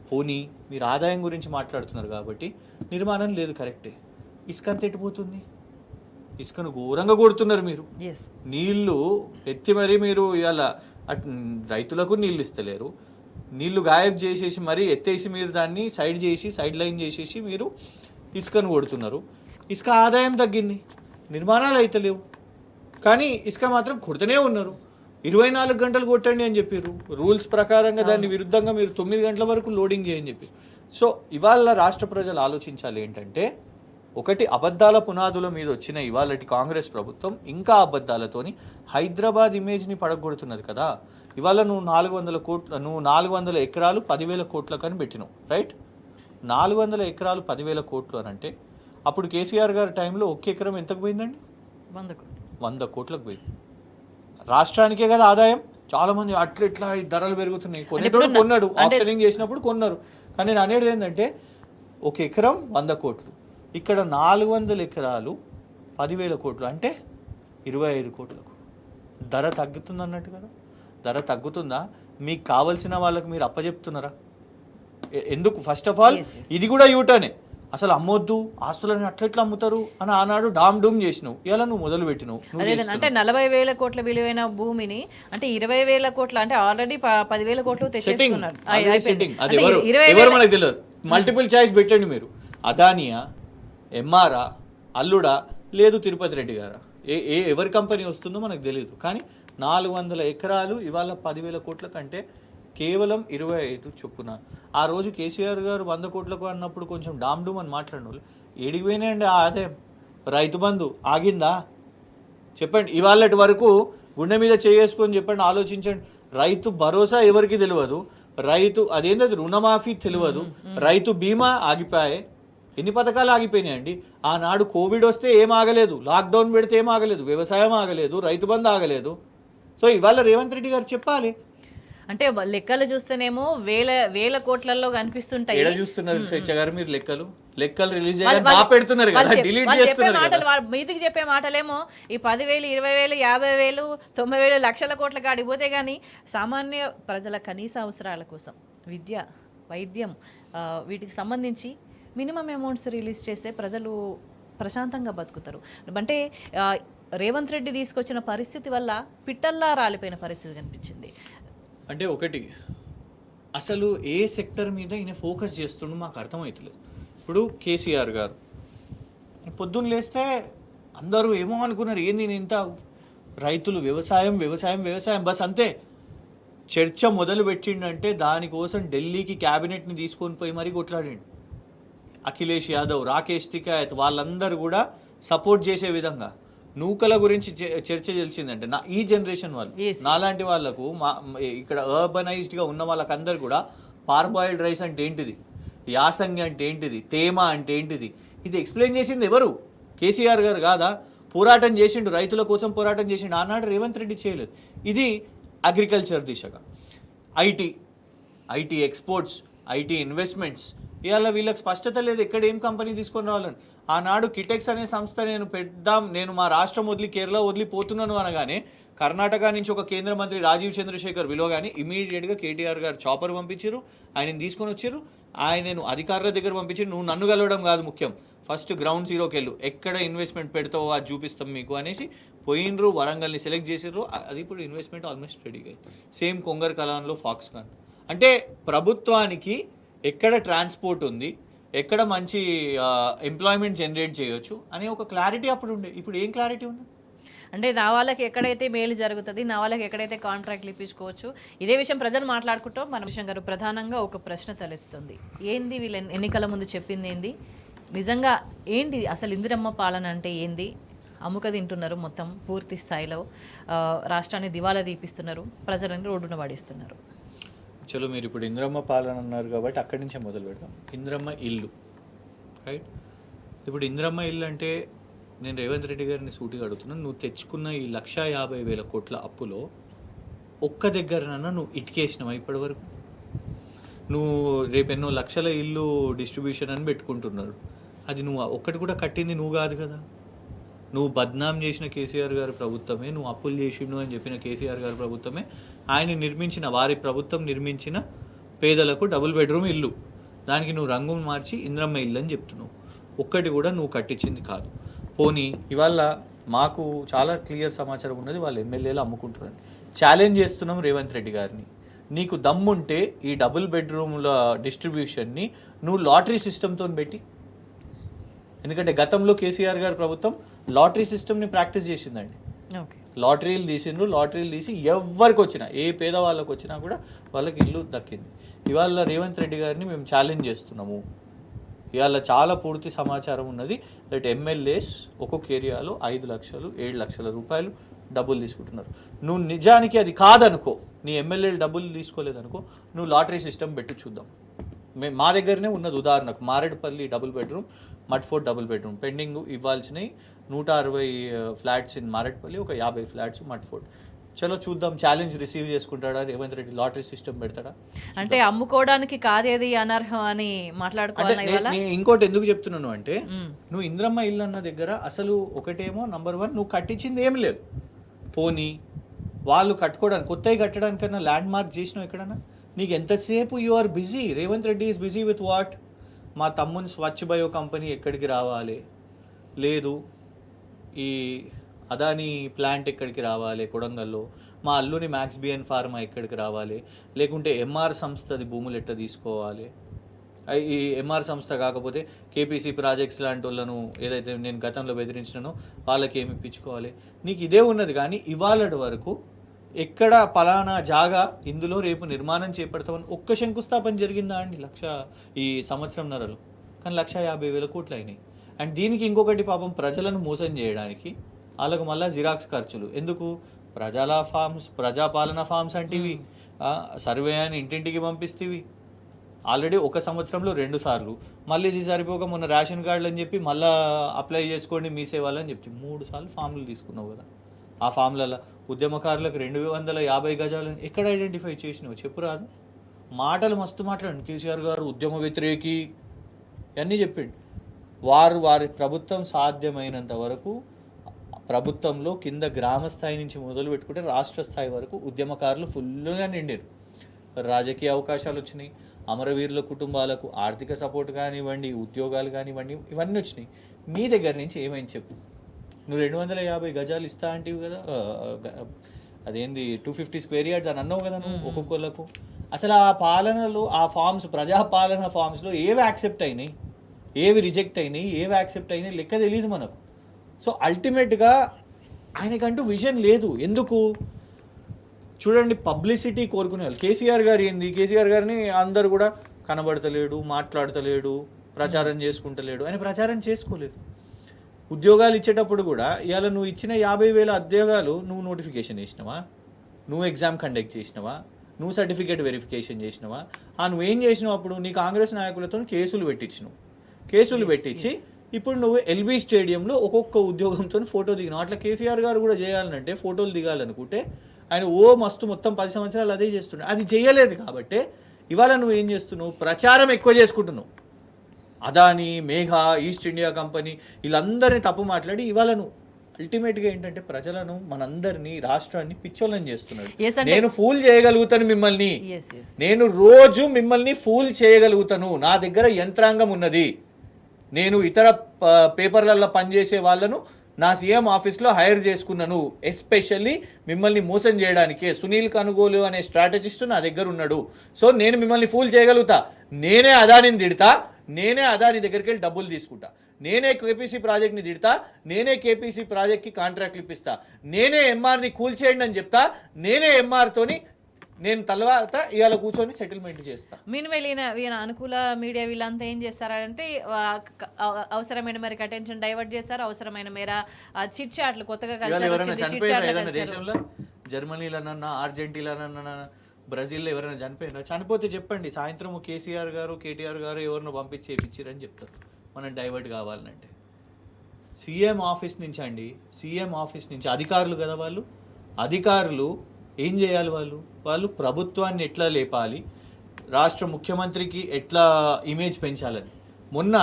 పోనీ మీరు ఆదాయం గురించి మాట్లాడుతున్నారు కాబట్టి నిర్మాణం లేదు, కరెక్టే. ఇసుక అంత ఎట్టిపోతుంది? ఇసుకను ఘోరంగా కొడుతున్నారు మీరు. నీళ్లు ఎత్తి మరీ మీరు ఇవాళ రైతులకు నీళ్ళు ఇస్తలేరు, నీళ్లు గాయబ్ చేసేసి మరీ ఎత్తేసి మీరు దాన్ని సైడ్ లైన్ చేసేసి మీరు ఇసుకను కొడుతున్నారు. ఇసుక ఆదాయం తగ్గింది, నిర్మాణాలు అయితే లేవు, కానీ ఇసుక మాత్రం కొడుతూనే ఉన్నారు. 24 గంటలు కొట్టండి అని చెప్పారు రూల్స్ ప్రకారంగా, దాన్ని విరుద్ధంగా మీరు 9 గంటల వరకు లోడింగ్ చేయని చెప్పి. సో ఇవాళ రాష్ట్ర ప్రజలు ఆలోచించాలి ఏంటంటే, ఒకటి అబద్ధాల పునాదుల మీద వచ్చిన ఇవాళటి కాంగ్రెస్ ప్రభుత్వం ఇంకా అబద్ధాలతోని హైదరాబాద్ ఇమేజ్ని పడగొడుతున్నది కదా. ఇవాళ నువ్వు 400 ఎకరాలు 10,000 కోట్లకు అని పెట్టినావు, రైట్? 400 ఎకరాలు 10,000 కోట్లు అని అంటే అప్పుడు కేసీఆర్ గారి టైంలో ఒక్క ఎకరం ఎంతకు పోయిందండి? 100 కోట్లకు పోయింది. రాష్ట్రానికే కదా ఆదాయం. చాలామంది అట్లా ధరలు పెరుగుతున్నాయి, కొన్నాడు, ఆప్షనింగ్ చేసినప్పుడు కొన్నారు. కానీ నేను అనేది ఏంటంటే ఒక ఎకరం 100 కోట్లు, ఇక్కడ 400 ఎకరాలు 10,000 కోట్లు అంటే 25 కోట్లకు. ధర తగ్గుతుంది అన్నట్టు కదా. ధర తగ్గుతుందా? మీకు కావాల్సిన వాళ్ళకి మీరు అప్పచెప్తున్నారా? ఎందుకు? ఫస్ట్ ఆఫ్ ఆల్ ఇది కూడా యూటర్నే. అసలు అమ్మొద్దు, ఆస్తులను అట్లెట్లా అమ్ముతారు అని ఆనాడు డామ్ డూమ్ చేసినావు, ఇలా నువ్వు మొదలు పెట్టినావు. అంటే 40,000 కోట్ల విలువైన భూమిని అంటే 20,000 కోట్ల అంటే ఆల్రెడీ 10,000 కోట్లు తెచ్చేసుకున్నారు. మనకు తెలియదు. మల్టిపుల్ చాయిస్ పెట్టండి మీరు. అదానియా, ఎంఆర్ఆ, అల్లుడా, లేదు తిరుపతి రెడ్డి గారా, ఎవరి కంపెనీ వస్తుందో మనకు తెలియదు. కానీ 400 ఎకరాలు ఇవాళ 10,000 కోట్ల కంటే కేవలం 25 చొప్పున. ఆ రోజు కేసీఆర్ గారు 100 కోట్లకు అన్నప్పుడు కొంచెం డామ్ డూమ్ అని మాట్లాడిన వాళ్ళు ఏడిపోయినాయండి ఆ ఆదాయం? రైతు బంధు ఆగిందా? చెప్పండి. ఇవాళటి వరకు గుండె మీద చేసుకొని చెప్పండి, ఆలోచించండి. రైతు భరోసా ఎవరికి తెలియదు, రైతు అదేంటది రుణమాఫీ తెలియదు, రైతు బీమా ఆగిపోయాయి. ఎన్ని పథకాలు ఆగిపోయినాయండి? ఆనాడు కోవిడ్ వస్తే ఏం ఆగలేదు, లాక్డౌన్ పెడితే ఏం ఆగలేదు, వ్యవసాయం ఆగలేదు, రైతు బంధు ఆగలేదు. సో ఇవాళ రేవంత్ రెడ్డి గారు చెప్పాలి. అంటే లెక్కలు చూస్తేనేమో వేల కోట్లలో కనిపిస్తుంటాయి. చూస్తున్నారు స్వేచ్ఛ గారు మీరు లెక్కలు రిలీజ్ పెడుతున్నారు కదా, డిలీట్ చేస్తున్నారు. మీదికి చెప్పే మాటలేమో ఈ 10,000, 20,000, 50,000, 90,000 లక్షల కోట్ల కాడికి పోతే కానీ సామాన్య ప్రజల కనీస అవసరాల కోసం విద్య, వైద్యం, వీటికి సంబంధించి మినిమం అమౌంట్స్ రిలీజ్ చేస్తే ప్రజలు ప్రశాంతంగా బతుకుతారు. అంటే రేవంత్ రెడ్డి తీసుకొచ్చిన పరిస్థితి వల్ల పిట్టల్లా రాలిపోయిన పరిస్థితి కనిపించింది. అంటే ఒకటి, అసలు ఏ సెక్టర్ మీద ఈయన ఫోకస్ చేస్తుండో మాకు అర్థమవుతలేదు. ఇప్పుడు కేసీఆర్ గారు పొద్దున్న లేస్తే అందరూ ఏమో అనుకున్నారు, ఏంది నేను ఇంత రైతులు వ్యవసాయం వ్యవసాయం వ్యవసాయం బస్ అంతే. చర్చ మొదలు పెట్టిండంటే దానికోసం ఢిల్లీకి క్యాబినెట్ని తీసుకొని పోయి మరీ కొట్లాడండి. అఖిలేష్ యాదవ్, రాకేష్ తికాయత్ వాళ్ళందరూ కూడా సపోర్ట్ చేసే విధంగా నూకల గురించి చర్చ తెలిసిందంటే ఈ జనరేషన్ వాళ్ళు, నాలాంటి వాళ్ళకు ఇక్కడ అర్బనైజ్డ్గా ఉన్న వాళ్ళకందరూ కూడా పార్బాయిల్డ్ రైస్ అంటే ఏంటిది, యాసంగి అంటే ఏంటిది, తేమ అంటే ఏంటిది, ఇది ఎక్స్ప్లెయిన్ చేసింది ఎవరు? కేసీఆర్ గారు కాదా? పోరాటం చేసిండు, రైతుల కోసం పోరాటం చేసిండు. ఆనాడు రేవంత్ రెడ్డి చేయలేదు. ఇది అగ్రికల్చర్ దిశగా. ఐటీ ఎక్స్పోర్ట్స్, ఐటీ ఇన్వెస్ట్మెంట్స్, ఇవాళ వీళ్ళకి స్పష్టత లేదు ఎక్కడ ఏం కంపెనీ తీసుకొని రావాలని. ఆనాడు కిటెక్స్ అనే సంస్థ నేను మా రాష్ట్రం వదిలి కేరళ వదిలిపోతున్నాను అనగానే కర్ణాటక నుంచి ఒక కేంద్ర మంత్రి రాజీవ్ చంద్రశేఖర్ విలువగానే ఇమీడియట్గా కేటీఆర్ గారు చాపర్ పంపించారు, ఆయనని తీసుకొని వచ్చారు. ఆయనను అధికారుల దగ్గర పంపించారు. నువ్వు నన్ను కలవడం కాదు ముఖ్యం, ఫస్ట్ గ్రౌండ్ జీరోకి వెళ్ళు, ఎక్కడ ఇన్వెస్ట్మెంట్ పెడతావో అది చూపిస్తాం మీకు అనేసి పోయినరు. వరంగల్ని సెలెక్ట్ చేసారు. అది ఇప్పుడు ఇన్వెస్ట్మెంట్ ఆల్మోస్ట్ రెడీగా అయింది. Same కొంగర్ కలాన్లో Foxconn. అంటే ప్రభుత్వానికి ఎక్కడ ట్రాన్స్పోర్ట్ ఉంది, ఎక్కడ మంచి ఎంప్లాయ్మెంట్ జనరేట్ చేయొచ్చు అనే ఒక క్లారిటీ అప్పుడు ఉండే. ఇప్పుడు ఏం క్లారిటీ ఉంది? అంటే నా వాళ్ళకి ఎక్కడైతే మేలు జరుగుతుంది, నా వాళ్ళకి ఎక్కడైతే కాంట్రాక్ట్లు ఇప్పించుకోవచ్చు, ఇదే విషయం ప్రజలు మాట్లాడుకుంటాం. మన విషయం గారు ప్రధానంగా ఒక ప్రశ్న తలెత్తుంది. ఏంది వీళ్ళ ఎన్నికల ముందు చెప్పింది ఏంది, నిజంగా ఏంటి అసలు ఇందిరమ్మ పాలన అంటే ఏంది? అమ్ముక తింటున్నారు మొత్తం పూర్తి స్థాయిలో, రాష్ట్రాన్ని దివాలా తీపిస్తున్నారు, ప్రజలను రోడ్డున పడిస్తున్నారు. చలో మీరు ఇప్పుడు ఇందిరమ్మ పాలన అన్నారు కాబట్టి అక్కడి నుంచే మొదలు పెడతాం. ఇందిరమ్మ ఇల్లు, రైట్? ఇప్పుడు ఇందిరమ్మ ఇల్లు అంటే నేను రేవంత్ రెడ్డి గారిని సూటిగా అడుగుతున్నాను, నువ్వు తెచ్చుకున్న ఈ 1,50,000 కోట్ల అప్పులో ఒక్క దగ్గరనన్నా నువ్వు ఇటుకేసినావా ఇప్పటి వరకు? నువ్వు రేపు ఎన్నో లక్షల ఇల్లు డిస్ట్రిబ్యూషన్ అని పెట్టుకుంటున్నారు, అది నువ్వు ఒక్కటి కూడా కట్టింది నువ్వు కాదు కదా. నువ్వు బద్నాం చేసిన కేసీఆర్ గారి ప్రభుత్వమే, నువ్వు అప్పులు చేసిండు అని చెప్పిన కేసీఆర్ గారి ప్రభుత్వమే ఆయన నిర్మించిన, వారి ప్రభుత్వం నిర్మించిన పేదలకు డబుల్ బెడ్రూమ్ ఇల్లు, దానికి నువ్వు రంగు మార్చి ఇందిరమ్మ ఇల్లు అని చెప్తున్నావు. ఒక్కటి కూడా నువ్వు కట్టించింది కాదు. పోనీ ఇవాళ మాకు చాలా క్లియర్ సమాచారం ఉన్నది, వాళ్ళు ఎమ్మెల్యేలు అమ్ముకుంటున్నారని. ఛాలెంజ్ చేస్తున్నాం రేవంత్ రెడ్డి గారిని, నీకు దమ్ముంటే ఈ డబుల్ బెడ్రూమ్ల డిస్ట్రిబ్యూషన్ని నువ్వు లాటరీ సిస్టమ్తో పెట్టి. ఎందుకంటే గతంలో కేసీఆర్ గారి ప్రభుత్వం లాటరీ సిస్టమ్ని ప్రాక్టీస్ చేసిందండి. లాటరీలు తీసి ఎవరికి వచ్చినా, ఏ పేదవాళ్ళకి వచ్చినా కూడా వాళ్ళకి ఇల్లు దక్కింది. ఇవాళ రేవంత్ రెడ్డి గారిని మేము ఛాలెంజ్ చేస్తున్నాము. ఇవాళ చాలా పూర్తి సమాచారం ఉన్నది దట్ ఎమ్మెల్యేస్ ఒక్కొక్క ఏరియాలో 5 లక్షలు 7 లక్షల రూపాయలు డబ్బులు తీసుకుంటున్నారు. నువ్వు నిజానికి అది కాదనుకో, నీ ఎమ్మెల్యేలు డబ్బులు తీసుకోలేదనుకో, నువ్వు లాటరీ సిస్టమ్ పెట్టి చూద్దాం. మా దగ్గరనే ఉన్నది. ఉదాహరణకు Maredupalli double bedroom, Mudfort double bedroom pending ఇవ్వాల్సినవి 160 ఫ్లాట్స్ ఇన్ మారేడుపల్లి, ఒక 50 ఫ్లాట్స్ మడ్ఫోర్ట్. చలో చూద్దాం, ఛాలెంజ్ రిసీవ్ చేసుకుంటాడా రేవంత్ రెడ్డి, లాటరీ సిస్టమ్ పెడతాడా? అంటే అమ్ముకోవడానికి కాదేది అనర్హం అని మాట్లాడుకోవాలి. ఇంకోటి ఎందుకు చెప్తున్నాను అంటే, నువ్వు ఇంద్రమ్మ ఇల్లు అన్న దగ్గర అసలు ఒకటేమో నంబర్ 1 నువ్వు కట్టించింది ఏం లేదు. పోనీ వాళ్ళు కట్టుకోవడానికి, కొత్తవి కట్టడానికన్నా ల్యాండ్ మార్క్ చేసినావు ఎక్కడన్నా? నీకు ఎంతసేపు you are busy, Revanth Reddy is busy with what? మా తమ్ముని స్వచ్ఛ బయో కంపెనీ ఎక్కడికి రావాలి, లేదు ఈ అదానీ ప్లాంట్ ఎక్కడికి రావాలి కొడంగల్లో, మా అల్లుని మ్యాక్స్ బిఎన్ ఫార్మా ఎక్కడికి రావాలి, లేకుంటే ఎంఆర్ సంస్థది భూములు ఎట్లా తీసుకోవాలి, ఈ ఎంఆర్ సంస్థ కాకపోతే కేపీసీ ప్రాజెక్ట్స్ లాంటి వాళ్ళను ఏదైతే నేను గతంలో బెదిరించినానో వాళ్ళకి ఏమి ఇప్పించుకోవాలి. నీకు ఇదే ఉన్నది. కానీ ఇవాళ వరకు ఎక్కడ పలానా జాగా ఇందులో రేపు నిర్మాణం చేపడతామని ఒక్క శంకుస్థాపన జరిగిందా అండి ఈ సంవత్సరంన్నరలో? కానీ 1,50,000 కోట్లు అయినాయి. అండ్ దీనికి ఇంకొకటి పాపం ప్రజలను మోసం చేయడానికి వాళ్ళకు మళ్ళీ జిరాక్స్ ఖర్చులు ఎందుకు? ప్రజాపాలన ఫామ్స్ అంటివి, సర్వే అని ఇంటింటికి పంపిస్తేవి. ఆల్రెడీ ఒక సంవత్సరంలో 2 సార్లు, మళ్ళీ ఇది సరిపోక మొన్న రేషన్ కార్డులు అని చెప్పి మళ్ళీ అప్లై చేసుకోండి మీ సేవలని చెప్పి 3 సార్లు ఫామ్లు తీసుకున్నావు కదా. ఆ ఫామ్లలో ఉద్యమకారులకు 250 గజాలను ఎక్కడ ఐడెంటిఫై చేసినావు చెప్పు రాదు? మాటలు మస్తు మాట్లాడండి. కేసీఆర్ గారు ఉద్యమ వ్యతిరేకి అన్నీ చెప్పిండు. వారి ప్రభుత్వం సాధ్యమైనంత వరకు ప్రభుత్వంలో కింద గ్రామ స్థాయి నుంచి మొదలు పెట్టుకుంటే రాష్ట్ర స్థాయి వరకు ఉద్యమకారులు ఫుల్గా నిండారు. రాజకీయ అవకాశాలు వచ్చినాయి, అమరవీరుల కుటుంబాలకు ఆర్థిక సపోర్ట్ కానివ్వండి, ఉద్యోగాలు కానివ్వండి, ఇవన్నీ వచ్చినాయి. మీ దగ్గర నుంచి ఏమైంది చెప్పు? నువ్వు 250 గజాలు ఇస్తా అంటివి కదా, అదేంది 250 స్క్వేర్ యార్డ్స్ అని అన్నావు కదా నువ్వు ఒక్కొక్కళ్ళకు. అసలు ఆ పాలనలో ఆ ఫామ్స్, ప్రజాపాలన ఫామ్స్లో ఏవి యాక్సెప్ట్ అయినాయి, ఏవి రిజెక్ట్ అయినాయి, ఏవి యాక్సెప్ట్ అయినాయి లెక్క తెలియదు మనకు. సో అల్టిమేట్గా ఆయనకంటూ విజన్ లేదు. ఎందుకు చూడండి, పబ్లిసిటీ కోరుకునే వాళ్ళు. కేసీఆర్ గారు ఏంది, కేసీఆర్ గారిని అందరు కూడా కనబడతలేడు, మాట్లాడతలేడు, ప్రచారం చేసుకుంటలేడు. ఆయన ప్రచారం చేసుకోలేదు. ఉద్యోగాలు ఇచ్చేటప్పుడు కూడా ఇవాళ నువ్వు ఇచ్చిన 50,000 ఉద్యోగాలు నువ్వు నోటిఫికేషన్ చేసినావా, నువ్వు ఎగ్జామ్ కండక్ట్ చేసినావా, నువ్వు సర్టిఫికేట్ వెరిఫికేషన్ చేసినావా? నువ్వేం చేసినావు? అప్పుడు నీ కాంగ్రెస్ నాయకులతో కేసులు పెట్టించి ఇప్పుడు నువ్వు ఎల్బీ స్టేడియంలో ఒక్కొక్క ఉద్యోగంతో ఫోటో దిగినావు. అట్లా కేసీఆర్ గారు కూడా చేయాలంటే, ఫోటోలు దిగాలనుకుంటే ఆయన మొత్తం 10 సంవత్సరాలు అదే చేస్తున్నాడు. అది చేయలేదు కాబట్టి ఇవాళ నువ్వు ఏం చేస్తున్నావు? ప్రచారం ఎక్కువ చేసుకుంటున్నావు. Adani, Megha, east India company వీళ్ళందరినీ తప్పు మాట్లాడి ఇవాళ నువ్వు అల్టిమేట్గా ఏంటంటే ప్రజలను, మనందరినీ, రాష్ట్రాన్ని పిచ్చోళ్ళని చేస్తున్నాడు. నేను ఫూల్ చేయగలుగుతాను మిమ్మల్ని, నేను రోజు మిమ్మల్ని ఫూల్ చేయగలుగుతాను. నా దగ్గర యంత్రాంగం ఉన్నది. నేను ఇతర పేపర్లలో పనిచేసే వాళ్ళను నా సీఎం ఆఫీస్లో హైర్ చేసుకున్నాను, ఎస్పెషల్లీ మిమ్మల్ని మోసం చేయడానికే. సునీల్ కనుగోలు అనే స్ట్రాటజిస్ట్ నా దగ్గర ఉన్నాడు. సో నేను మిమ్మల్ని ఫూల్ చేయగలుగుతా. నేనే అదానిని తిడతా, నేనే అదాని దగ్గరికి వెళ్ళి డబ్బులు తీసుకుంటా, నేనే కేపీసీ ప్రాజెక్ట్ని తిడతా, నేనే కేపీసీ ప్రాజెక్ట్కి కాంట్రాక్ట్లు ఇప్పిస్తా, నేనే ఎంఆర్ని కూల్చేయండి అని చెప్తా, నేనే ఎంఆర్తోని నేను తర్వాత ఇవాళ కూర్చొని సెటిల్మెంట్ చేస్తా. మీన్వెల్ ఈయన అనుకూల మీడియా వీళ్ళంతా ఏం చేస్తారంటే అవసరమైన మేరకు అటెన్షన్ డైవర్ట్ చేస్తారు, అవసరమైన మేర చిట్ చాట్లు కొత్తగా దేశంలో జర్మనీలోనన్నా, అర్జెంటీనాలోనన్నా, బ్రెజిల్లో ఎవరైనా చనిపోయినా, చనిపోతే చెప్పండి, సాయంత్రం కేసీఆర్ గారు, కేటీఆర్ గారు ఎవరినో పంపించి చేయించారని చెప్తారు. మనం డైవర్ట్ కావాలంటే సీఎం ఆఫీస్ నుంచి అధికారులు కదా వాళ్ళు, అధికారులు ఏం చేయాలి? వాళ్ళు ప్రభుత్వాన్ని ఎట్లా లేపాలి, రాష్ట్ర ముఖ్యమంత్రికి ఎట్లా ఇమేజ్ పెంచాలని. మొన్న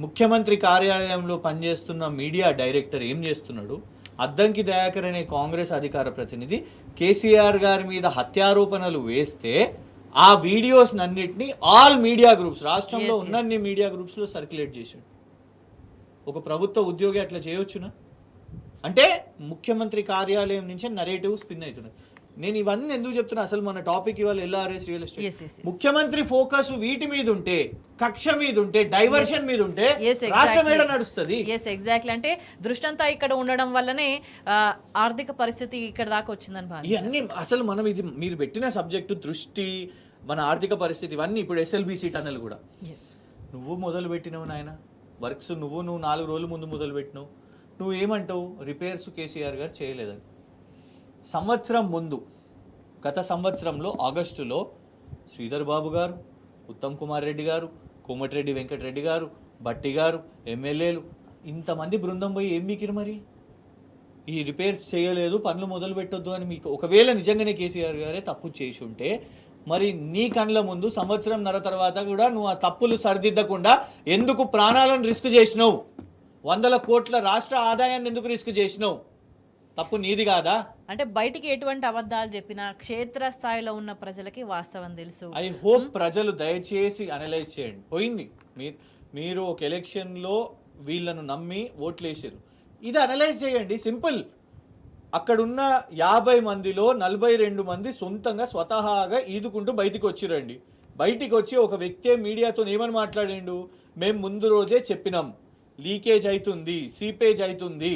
ముఖ్యమంత్రి కార్యాలయంలో పనిచేస్తున్న మీడియా డైరెక్టర్ ఏం చేస్తున్నాడు? అద్దంకి దయాకర్ అనే కాంగ్రెస్ అధికార ప్రతినిధి కేసీఆర్ గారి మీద హత్యారోపణలు వేస్తే ఆ వీడియోస్ అన్నిటిని ఆల్ మీడియా గ్రూప్స్, రాష్ట్రంలో ఉన్నన్ని మీడియా గ్రూప్స్లో సర్క్యులేట్ చేశాడు. ఒక ప్రభుత్వ ఉద్యోగి అట్లా చేయొచ్చునా? అంటే ముఖ్యమంత్రి కార్యాలయం నుంచే నరేటివ్ స్పిన్ అవుతున్నాయి. నేను ఇవన్నీ ఎందుకు చెప్తున్నా? అసలు మన టాపిక్ ఇవాళ ఎల్ఆర్ఎస్ రియల్ ఎస్టేట్. ముఖ్యమంత్రి ఫోకస్ వీటి మీద ఉంటే, కక్ష మీద ఉంటే, డైవర్షన్ మీద ఉంటే రాష్ట్రం ఏడ నడుస్తుంది? ఎగ్జాక్ట్లీ. అంటే దృష్టంతా ఇక్కడ ఉండడం వల్లనే ఆర్థిక పరిస్థితి ఇక్కడ దాకా వచ్చిందని భావించాను. ఇవన్నీ అసలు మనం ఇది మీరు పెట్టిన సబ్జెక్టు, దృష్టి, మన ఆర్థిక పరిస్థితి, ఇవన్నీ ఇప్పుడు ఎస్ఎల్బిసి టన్నెల్ కూడా నువ్వు మొదలు పెట్టినవు నాయన వర్క్స్, నువ్వు 4 రోజుల ముందు మొదలు పెట్టినావు. నువ్వు ఏమంటావు? రిపేర్స్ కేసీఆర్ గారు చేయలేదని. సంవత్సరం ముందు, గత సంవత్సరంలో ఆగస్టులో శ్రీధర్ బాబు గారు, ఉత్తమ్ కుమార్ రెడ్డి గారు, కోమటిరెడ్డి వెంకటరెడ్డి గారు, భట్టి గారు, ఎమ్మెల్యేలు ఇంతమంది బృందం పోయి ఏం మీకిరు మరి? ఈ రిపేర్స్ చేయలేదు, పనులు మొదలు పెట్టొద్దు అని మీకు ఒకవేళ నిజంగానే కేసీఆర్ గారే తప్పు చేసి ఉంటే, మరి నీ కళ్ళ ముందు సంవత్సరంన్నర తర్వాత కూడా నువ్వు ఆ తప్పులు సరిదిద్దకుండా ఎందుకు ప్రాణాలను రిస్క్ చేసినావు? 100 కోట్ల రాష్ట్ర ఆదాయాన్ని ఎందుకు రిస్క్ చేసినావు? తప్పు నీది కాదా? అంటే బయటికి ఎటువంటి అబద్ధాలు చెప్పినా క్షేత్రస్థాయిలో ఉన్న ప్రజలకి వాస్తవం తెలుసు. ఐ హోప్ ప్రజలు దయచేసి అనలైజ్ చేయండి. పోయింది, మీరు ఒక ఎలక్షన్లో వీళ్ళను నమ్మి ఓట్లు వేసారు, ఇది అనలైజ్ చేయండి. సింపుల్. అక్కడున్న 50 మందిలో 42 మంది సొంతంగా స్వతహాగా ఈదుకుంటూ బయటికి వచ్చిరండి. బయటికి వచ్చి ఒక వ్యక్తే మీడియాతో ఏమని మాట్లాడిండు? మేము ముందు రోజే చెప్పినాం, లీకేజ్ అవుతుంది, సీపేజ్ అవుతుంది,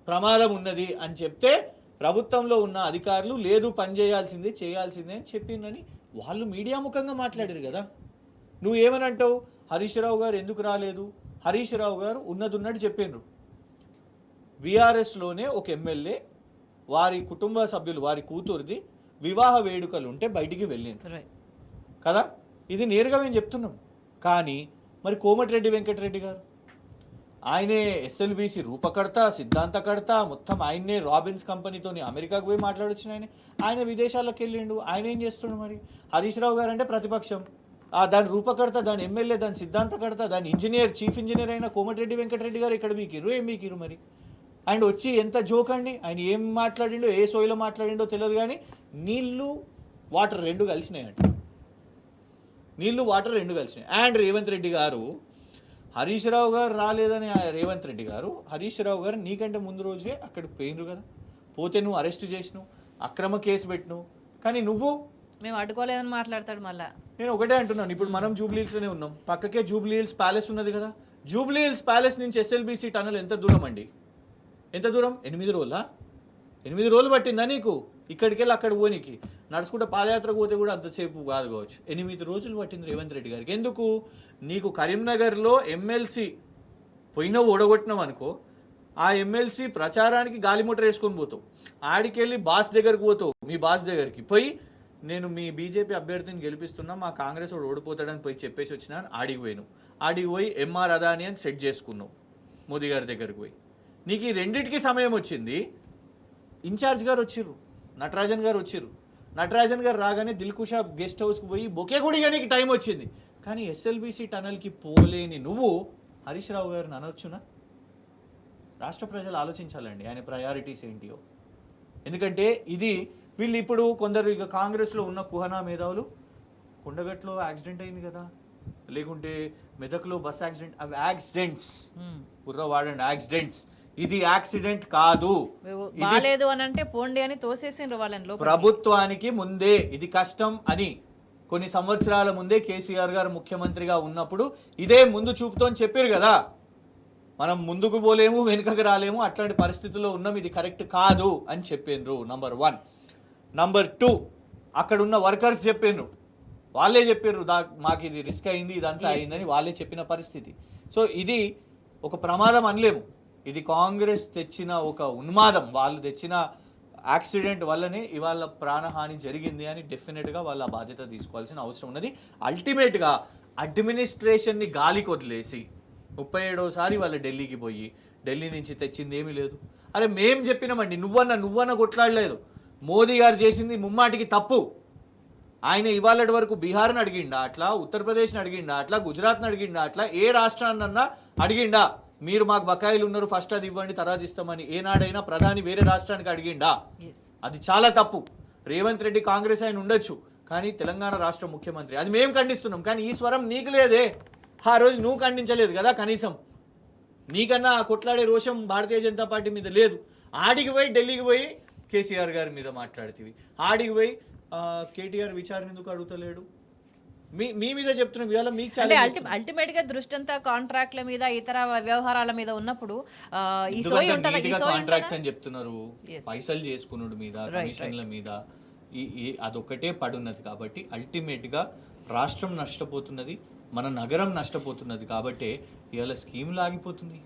ప్రమాదం ఉన్నది అని చెప్తే ప్రభుత్వంలో ఉన్న అధికారులు లేదు, పని చేయాల్సిందే అని చెప్పిందని వాళ్ళు మీడియా ముఖంగా మాట్లాడారు కదా. నువ్వు ఏమనంటావు? హరీష్ రావు గారు ఎందుకు రాలేదు? హరీష్ రావు గారు ఉన్నట్టు చెప్పిండ్రు. బీఆర్ఎస్లోనే ఒక ఎమ్మెల్యే వారి కుటుంబ సభ్యులు, వారి కూతురిది వివాహ వేడుకలు ఉంటే బయటికి వెళ్ళిండ్రు కదా. ఇది నేరుగా మేము చెప్తున్నాం. కానీ మరి కోమటిరెడ్డి వెంకటరెడ్డి గారు, ఆయనే ఎస్ఎల్బిసి రూపకర్త, సిద్ధాంతకర్త, మొత్తం ఆయనే రాబిన్స్ కంపెనీతో అమెరికాకు పోయి మాట్లాడొచ్చిన ఆయన విదేశాల్లోకి వెళ్ళిండు. ఆయన ఏం చేస్తుండు మరి? హరీష్ రావు గారు అంటే ప్రతిపక్షం, దాని రూపకర్త, దాని ఎమ్మెల్యే, దాని సిద్ధాంతకర్త, దాని ఇంజనీర్, చీఫ్ ఇంజనీర్ అయిన కోమటిరెడ్డి వెంకటరెడ్డి గారు ఇక్కడ మీకిరు, ఏం మీకిరు మరి? ఆయన వచ్చి ఎంత జోక్ అండి, ఆయన ఏం మాట్లాడిండో, ఏ సోయిలో మాట్లాడిండో తెలియదు. కానీ నీళ్ళు వాటర్ రెండు కలిసినాయంట, నీళ్ళు వాటర్ రెండు కలిసినాయి. అండ్ రేవంత్ రెడ్డి గారు, హరీష్ రావు గారు రాలేదని రేవంత్ రెడ్డి గారు, హరీష్ రావు గారు నీకంటే ముందు రోజే అక్కడికి పోయినరు కదా. పోతే నువ్వు అరెస్ట్ చేసినావు, అక్రమ కేసు పెట్టినావు. కానీ నువ్వు మేము అడ్డుకోలేదని మాట్లాడతాడు. మళ్ళీ నేను ఒకటే అంటున్నాను, ఇప్పుడు మనం జూబ్లీ హిల్స్లోనే ఉన్నాం, పక్కకే జూబ్లీ హిల్స్ ప్యాలెస్ ఉన్నది కదా. జూబ్లీ హిల్స్ ప్యాలెస్ నుంచి ఎస్ఎల్బీసీ టనల్ ఎంత దూరం అండి? ఎంత దూరం? 8 రోజులా? 8 రోజులు పట్టిందా నీకు ఇక్కడికి వెళ్ళి అక్కడ పోనీకి? నడుచుకుంటే పాదయాత్రకు పోతే కూడా అంతసేపు కాదు కావచ్చు. 8 రోజులు పట్టింది రేవంత్ రెడ్డి గారికి. ఎందుకు? నీకు కరీంనగర్లో ఎమ్మెల్సీ పోయినావు, ఓడగొట్టినావు అనుకో, ఆ ఎమ్మెల్సీ ప్రచారానికి గాలిమోటర్ వేసుకొని పోతావు, ఆడికెళ్ళి బాస్ దగ్గరకు పోతావు, మీ బాస్ దగ్గరికి పోయి నేను మీ బీజేపీ అభ్యర్థిని గెలిపిస్తున్నా, మా కాంగ్రెస్ వాడు ఓడిపోతాడని పోయి చెప్పేసి వచ్చినా ఆడికి పోయినావు. ఆడికి పోయి ఎంఆర్ అదాని అని సెట్ చేసుకున్నావు మోదీ గారి దగ్గరికి పోయి. నీకు ఈ రెండింటికి సమయం వచ్చింది. ఇన్ఛార్జ్ గారు వచ్చిర్రు, నటరాజన్ గారు వచ్చిర్రు. నటరాజన్ గారు రాగానే దిల్కుషా గెస్ట్ హౌస్కి పోయి బొకే కూడా నీకు టైం వచ్చింది. కానీ ఎస్ఎల్బీసీ టనల్కి పోలేని నువ్వు హరీష్ రావు గారిని అనొచ్చునా? రాష్ట్ర ప్రజలు ఆలోచించాలండి ఆయన ప్రయారిటీస్ ఏంటియో. ఎందుకంటే ఇది వీళ్ళు ఇప్పుడు కొందరు ఇక కాంగ్రెస్లో ఉన్న కుహనా మేధావులు, కొండగట్లో యాక్సిడెంట్ అయింది కదా, లేకుంటే మెదక్లో బస్ యాక్సిడెంట్, అవి యాక్సిడెంట్స్, బుర్ర వాడండి, యాక్సిడెంట్స్. ఇది యాక్సిడెంట్ కాదు. బాలేదు అని అంటే పోండి అని తోసేసిండ్రు వాళ్ళని. ప్రభుత్వానికి ముందే ఇది కష్టం అని కొన్ని సంవత్సరాల ముందే కేసీఆర్ గారు ముఖ్యమంత్రిగా ఉన్నప్పుడు ఇదే ముందు చూపుతో అని చెప్పారు కదా. మనం ముందుకు పోలేము, వెనుకకు రాలేము, అట్లాంటి పరిస్థితుల్లో ఉన్నాం, ఇది కరెక్ట్ కాదు అని చెప్పిండ్రు. నంబర్ 1. నంబర్ 2, అక్కడ ఉన్న వర్కర్స్ చెప్పిండ్రు, వాళ్ళే చెప్పారు మాకు ఇది రిస్క్ అయింది, ఇదంతా అయిందని వాళ్ళే చెప్పిన పరిస్థితి. సో ఇది ఒక ప్రమాదం అనలేము, ఇది కాంగ్రెస్ తెచ్చిన ఒక ఉన్మాదం, వాళ్ళు తెచ్చిన యాక్సిడెంట్ వల్లనే ఇవాళ ప్రాణహాని జరిగింది అని డెఫినెట్గా వాళ్ళ బాధ్యత తీసుకోవాల్సిన అవసరం ఉన్నది. అల్టిమేట్గా అడ్మినిస్ట్రేషన్ని గాలికి వదిలేసి 37వ వాళ్ళ ఢిల్లీకి పోయి ఢిల్లీ నుంచి తెచ్చింది ఏమీ లేదు. అరే మేం చెప్పినామండి, నువ్వన్న కొట్లాడలేదు. మోదీ గారు చేసింది ముమ్మాటికి తప్పు. ఆయన ఇవాళటి వరకు బీహార్ని అడిగిండా అట్లా, ఉత్తరప్రదేశ్ని అడిగిండా అట్లా, గుజరాత్ని అడిగిండా అట్లా, ఏ రాష్ట్రాన్నన్నా అడిగిండా మీరు మాకు బకాయిలు ఉన్నారు ఫస్ట్ అది ఇవ్వండి తర్వాత ఇస్తామని ఏనాడైనా ప్రధాని వేరే రాష్ట్రానికి అడిగిండా? అది చాలా తప్పు. రేవంత్ రెడ్డి కాంగ్రెస్ ఆయన ఉండొచ్చు, కానీ తెలంగాణ రాష్ట్ర ముఖ్యమంత్రి, అది మేము ఖండిస్తున్నాం. కానీ ఈ స్వరం నీకు లేదే, ఆ రోజు నువ్వు ఖండించలేదు కదా, కనీసం నీకన్నా కొట్లాడే రోషం భారతీయ జనతా పార్టీ మీద లేదు. ఆడికి పోయి ఢిల్లీకి పోయి కేసీఆర్ గారి మీద మాట్లాడుతీవి, ఆడికి పోయి కేటీఆర్ విచారణ ఎందుకు అడుగుతలేడు? మీ మీద చెప్తున్నాం ఇవాళ. మీకు అల్టిమేట్ గా దృష్టి అంతా కాంట్రాక్ట్ల మీద ఇతర వ్యవహారాల మీద ఉన్నప్పుడు ఈ సోయి ఉంటది. కాంట్రాక్ట్స్ అని చెప్తున్నారు, పైసలు చేసుకున్నాడు మీద, కమిషన్ల మీద, అదొక్కటే పడున్నది. కాబట్టి అల్టిమేట్ గా రాష్ట్రం నష్టపోతున్నది, మన నగరం నష్టపోతున్నది. కాబట్టి ఇవాళ స్కీమ్లు ఆగిపోతుంది,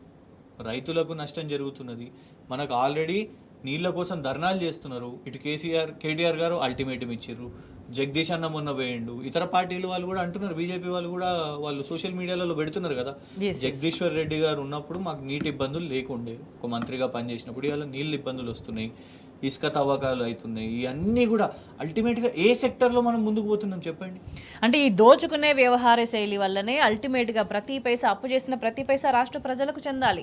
రైతులకు నష్టం జరుగుతున్నది. మనకు ఆల్రెడీ నీళ్ళ కోసం ధర్నాలు చేస్తున్నారు. ఇటు కేటీఆర్ గారు అల్టిమేటం ఇచ్చారు, జగదీష్ అన్న మొన్న వేయండు, ఇతర పార్టీలు వాళ్ళు కూడా అంటున్నారు, బీజేపీ వాళ్ళు కూడా వాళ్ళు సోషల్ మీడియాలో పెడుతున్నారు కదా. జగదీశ్వర్ రెడ్డి గారు ఉన్నప్పుడు మాకు నీటి ఇబ్బందులు లేకుండే, ఒక మంత్రిగా పనిచేసినప్పుడు ఇవాళ నీళ్ళు ఇబ్బందులు వస్తున్నాయి, ఇసుక తవ్వకాలు అవుతున్నాయి. ఇవన్నీ కూడా అల్టిమేట్గా ఏ సెక్టర్లో మనం ముందుకు పోతున్నాం చెప్పండి? అంటే ఈ దోచుకునే వ్యవహార శైలి వల్లనే అల్టిమేట్గా ప్రతి పైసా అప్పు చేసిన ప్రతి పైసా రాష్ట్ర ప్రజలకు చెందాలి,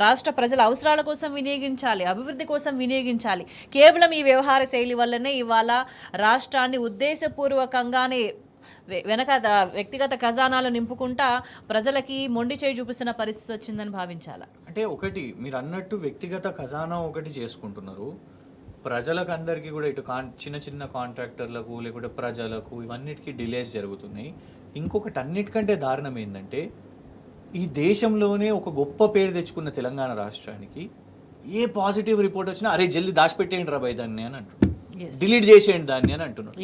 రాష్ట్ర ప్రజల అవసరాల కోసం వినియోగించాలి, అభివృద్ధి కోసం వినియోగించాలి. కేవలం ఈ వ్యవహార శైలి వల్లనే ఇవాళ రాష్ట్రాన్ని ఉద్దేశపూర్వకంగానే వెనక వ్యక్తిగత ఖజానాలు నింపుకుంటా ప్రజలకి మొండి చేయి చూపిస్తున్న పరిస్థితి వచ్చిందని భావించాలా? అంటే ఒకటి మీరు అన్నట్టు వ్యక్తిగత ఖజానా ఒకటి చేసుకుంటున్నారు, ప్రజలకు అందరికీ కూడా ఇటు చిన్న చిన్న కాంట్రాక్టర్లకు లేకుంటే ప్రజలకు ఇవన్నిటికీ డిలేస్ జరుగుతున్నాయి. ఇంకొకటి అన్నిటికంటే దారుణం ఏంటంటే ఈ దేశంలోనే ఒక గొప్ప పేరు తెచ్చుకున్న తెలంగాణ రాష్ట్రానికి ఏ పాజిటివ్ రిపోర్ట్ వచ్చినా అరే జల్దీ దాచిపెట్టేయండి రా భయ్ దాన్ని అని అంటున్నారు, డిలీట్ చేసేయండి దాన్ని అని అంటున్నారు.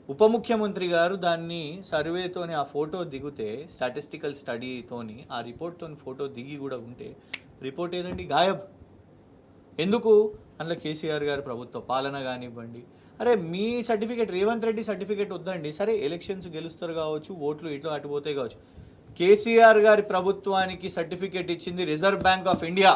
ఉప ముఖ్యమంత్రి గారు దాన్ని సర్వేతోని ఆ ఫోటో దిగితే, స్టాటిస్టికల్ స్టడీతోని ఆ రిపోర్ట్తోని ఫోటో దిగి కూడా ఉంటే రిపోర్ట్ ఏదండి గాయబ్. ఎందుకు? అందులో కేసీఆర్ గారి ప్రభుత్వ పాలన కానివ్వండి. అరే మీ సర్టిఫికేట్, రేవంత్ రెడ్డి సర్టిఫికేట్ వద్దండి, సరే ఎలక్షన్స్ గెలుస్తారు కావచ్చు, ఓట్లు ఇటు అటు పోతే కావచ్చు. కేసీఆర్ గారి ప్రభుత్వానికి సర్టిఫికేట్ ఇచ్చింది రిజర్వ్ బ్యాంక్ ఆఫ్ ఇండియా.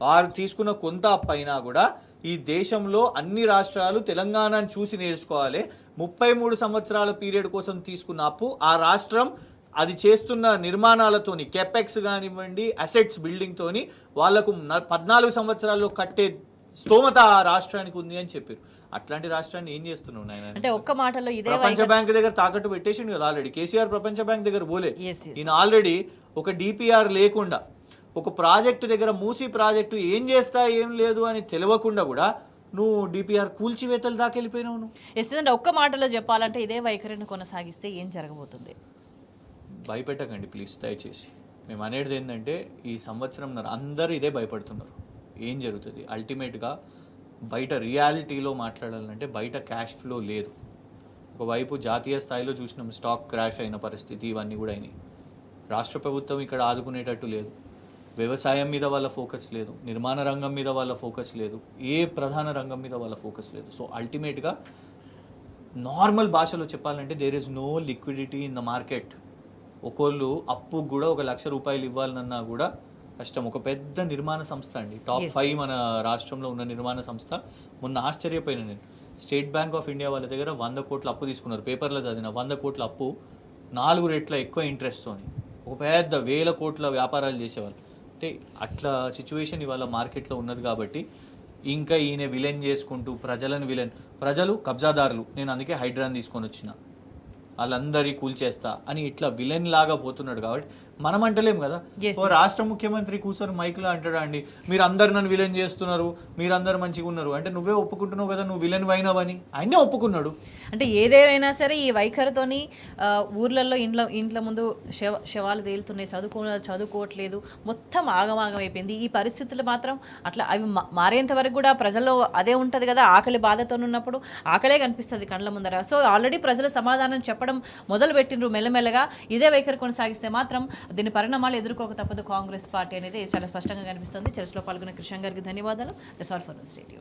వారు తీసుకున్న కొంత అప్పైనా కూడా ఈ దేశంలో అన్ని రాష్ట్రాలు తెలంగాణను చూసి నేర్చుకోవాలి. 33 సంవత్సరాల పీరియడ్ కోసం తీసుకున్న అప్పు ఆ రాష్ట్రం అది చేస్తున్న నిర్మాణాలతోని, కెపెక్స్ కానివ్వండి, అసెట్స్ బిల్డింగ్తోని వాళ్లకు 14 సంవత్సరాల్లో కట్టే స్తోమత ఆ రాష్ట్రానికి ఉంది అని చెప్పారు. అట్లాంటి రాష్ట్రాన్ని ఏం చేస్తున్నావు నాయన? అంటే ఒక్క మాటలో ఇదే ప్రపంచ బ్యాంక్ దగ్గర తాకట్టు పెట్టేసిండు కదా ఆల్రెడీ. కేసీఆర్ ప్రపంచ బ్యాంక్ దగ్గర పోలే, ఈయన ఆల్రెడీ ఒక డిపిఆర్ లేకుండా ఒక ప్రాజెక్టు దగ్గర, మూసీ ప్రాజెక్టు ఏం చేస్తా ఏం లేదు అని తెలియకుండా కూడా నువ్వు డిపిఆర్ కూల్చివేతలు దాకా వెళ్ళిపోయినావు. ఒక్క మాటలో చెప్పాలంటే ఇదే వైఖరిని కొనసాగిస్తే ఏం జరగబోతుంది? భయపెట్టకండి ప్లీజ్ దయచేసి. మేము అనేది ఏంటంటే ఈ సంవత్సరం అందరూ ఇదే భయపడుతున్నారు, ఏం జరుగుతుంది అల్టిమేట్గా. బయట రియాలిటీలో మాట్లాడాలంటే బయట క్యాష్ ఫ్లో లేదు. ఒకవైపు జాతీయ స్థాయిలో చూసినాం స్టాక్ క్రాష్ అయిన పరిస్థితి, ఇవన్నీ కూడా అయినాయి. రాష్ట్ర ప్రభుత్వం ఇక్కడ ఆదుకునేటట్టు లేదు, వ్యవసాయం మీద వాళ్ళ ఫోకస్ లేదు, నిర్మాణ రంగం మీద వాళ్ళ ఫోకస్ లేదు, ఏ ప్రధాన రంగం మీద వాళ్ళ ఫోకస్ లేదు. సో అల్టిమేట్గా నార్మల్ భాషలో చెప్పాలంటే there is no liquidity in the market. ఒకళ్ళు అప్పుకు కూడా 1 లక్ష రూపాయలు ఇవ్వాలన్నా కూడా కష్టం. ఒక పెద్ద నిర్మాణ సంస్థ అండి, టాప్ 5 మన రాష్ట్రంలో ఉన్న నిర్మాణ సంస్థ. మొన్న ఆశ్చర్యపోయినా నేను, స్టేట్ బ్యాంక్ ఆఫ్ ఇండియా వాళ్ళ దగ్గర 100 కోట్ల అప్పు తీసుకున్నారు. పేపర్లో చదివిన 100 కోట్ల అప్పు 4 రెట్ల ఎక్కువ ఇంట్రెస్ట్తోని ఒక పెద్ద 1000 కోట్ల వ్యాపారాలు చేసేవాళ్ళు. అంటే అట్లా సిచ్యువేషన్ ఇవాళ మార్కెట్లో ఉన్నది. కాబట్టి ఇంకా ఈయన విలన్ చేసుకుంటూ ప్రజలు కబ్జాదారులు, నేను అందుకే హైడ్రాన్ తీసుకొని వచ్చిన, వాళ్ళందరి కూల్చేస్తా అని ఇట్లా విలన్ లాగా పోతున్నాడు. కాబట్టి మనం అంటలేం కదా. ఓ రాష్ట్ర ముఖ్యమంత్రి కూర్చొని మైక్లో అంటాడా అండి, మీరు అందరు నన్ను విలన్ చేస్తున్నారు, మీరందరు మంచిగా ఉన్నారు అంటే నువ్వే ఒప్పుకుంటున్నావు కదా నువ్వు విలన్ అయినావని. ఆయనే ఒప్పుకున్నాడు. అంటే ఏదేమైనా సరే ఈ వైఖరితోని ఊర్లలో ఇంట్ల ముందు శవాలు తేలుతున్నాయి, చదువుకోవట్లేదు, మొత్తం ఆగమాగం అయిపోయింది. ఈ పరిస్థితులు మాత్రం అట్లా అవి మారేంత వరకు కూడా ప్రజల్లో అదే ఉంటుంది కదా. ఆకలి బాధతో ఉన్నప్పుడు ఆకలే కనిపిస్తుంది కళ్ళ ముందర. సో ఆల్రెడీ ప్రజలు సమాధానం చెప్పడం మొదలు పెట్టిండ్రు మెల్లమెల్లగా. ఇదే వైఖరి కొనసాగిస్తే మాత్రం దీని పరిణామాలు ఎదుర్కోక తప్పదు కాంగ్రెస్ పార్టీ అనేది చాలా స్పష్టంగా కనిపిస్తుంది. చర్చలో పాల్గొన్న కృష్ణ గారికి ధన్యవాదాలు. That's all for news radio.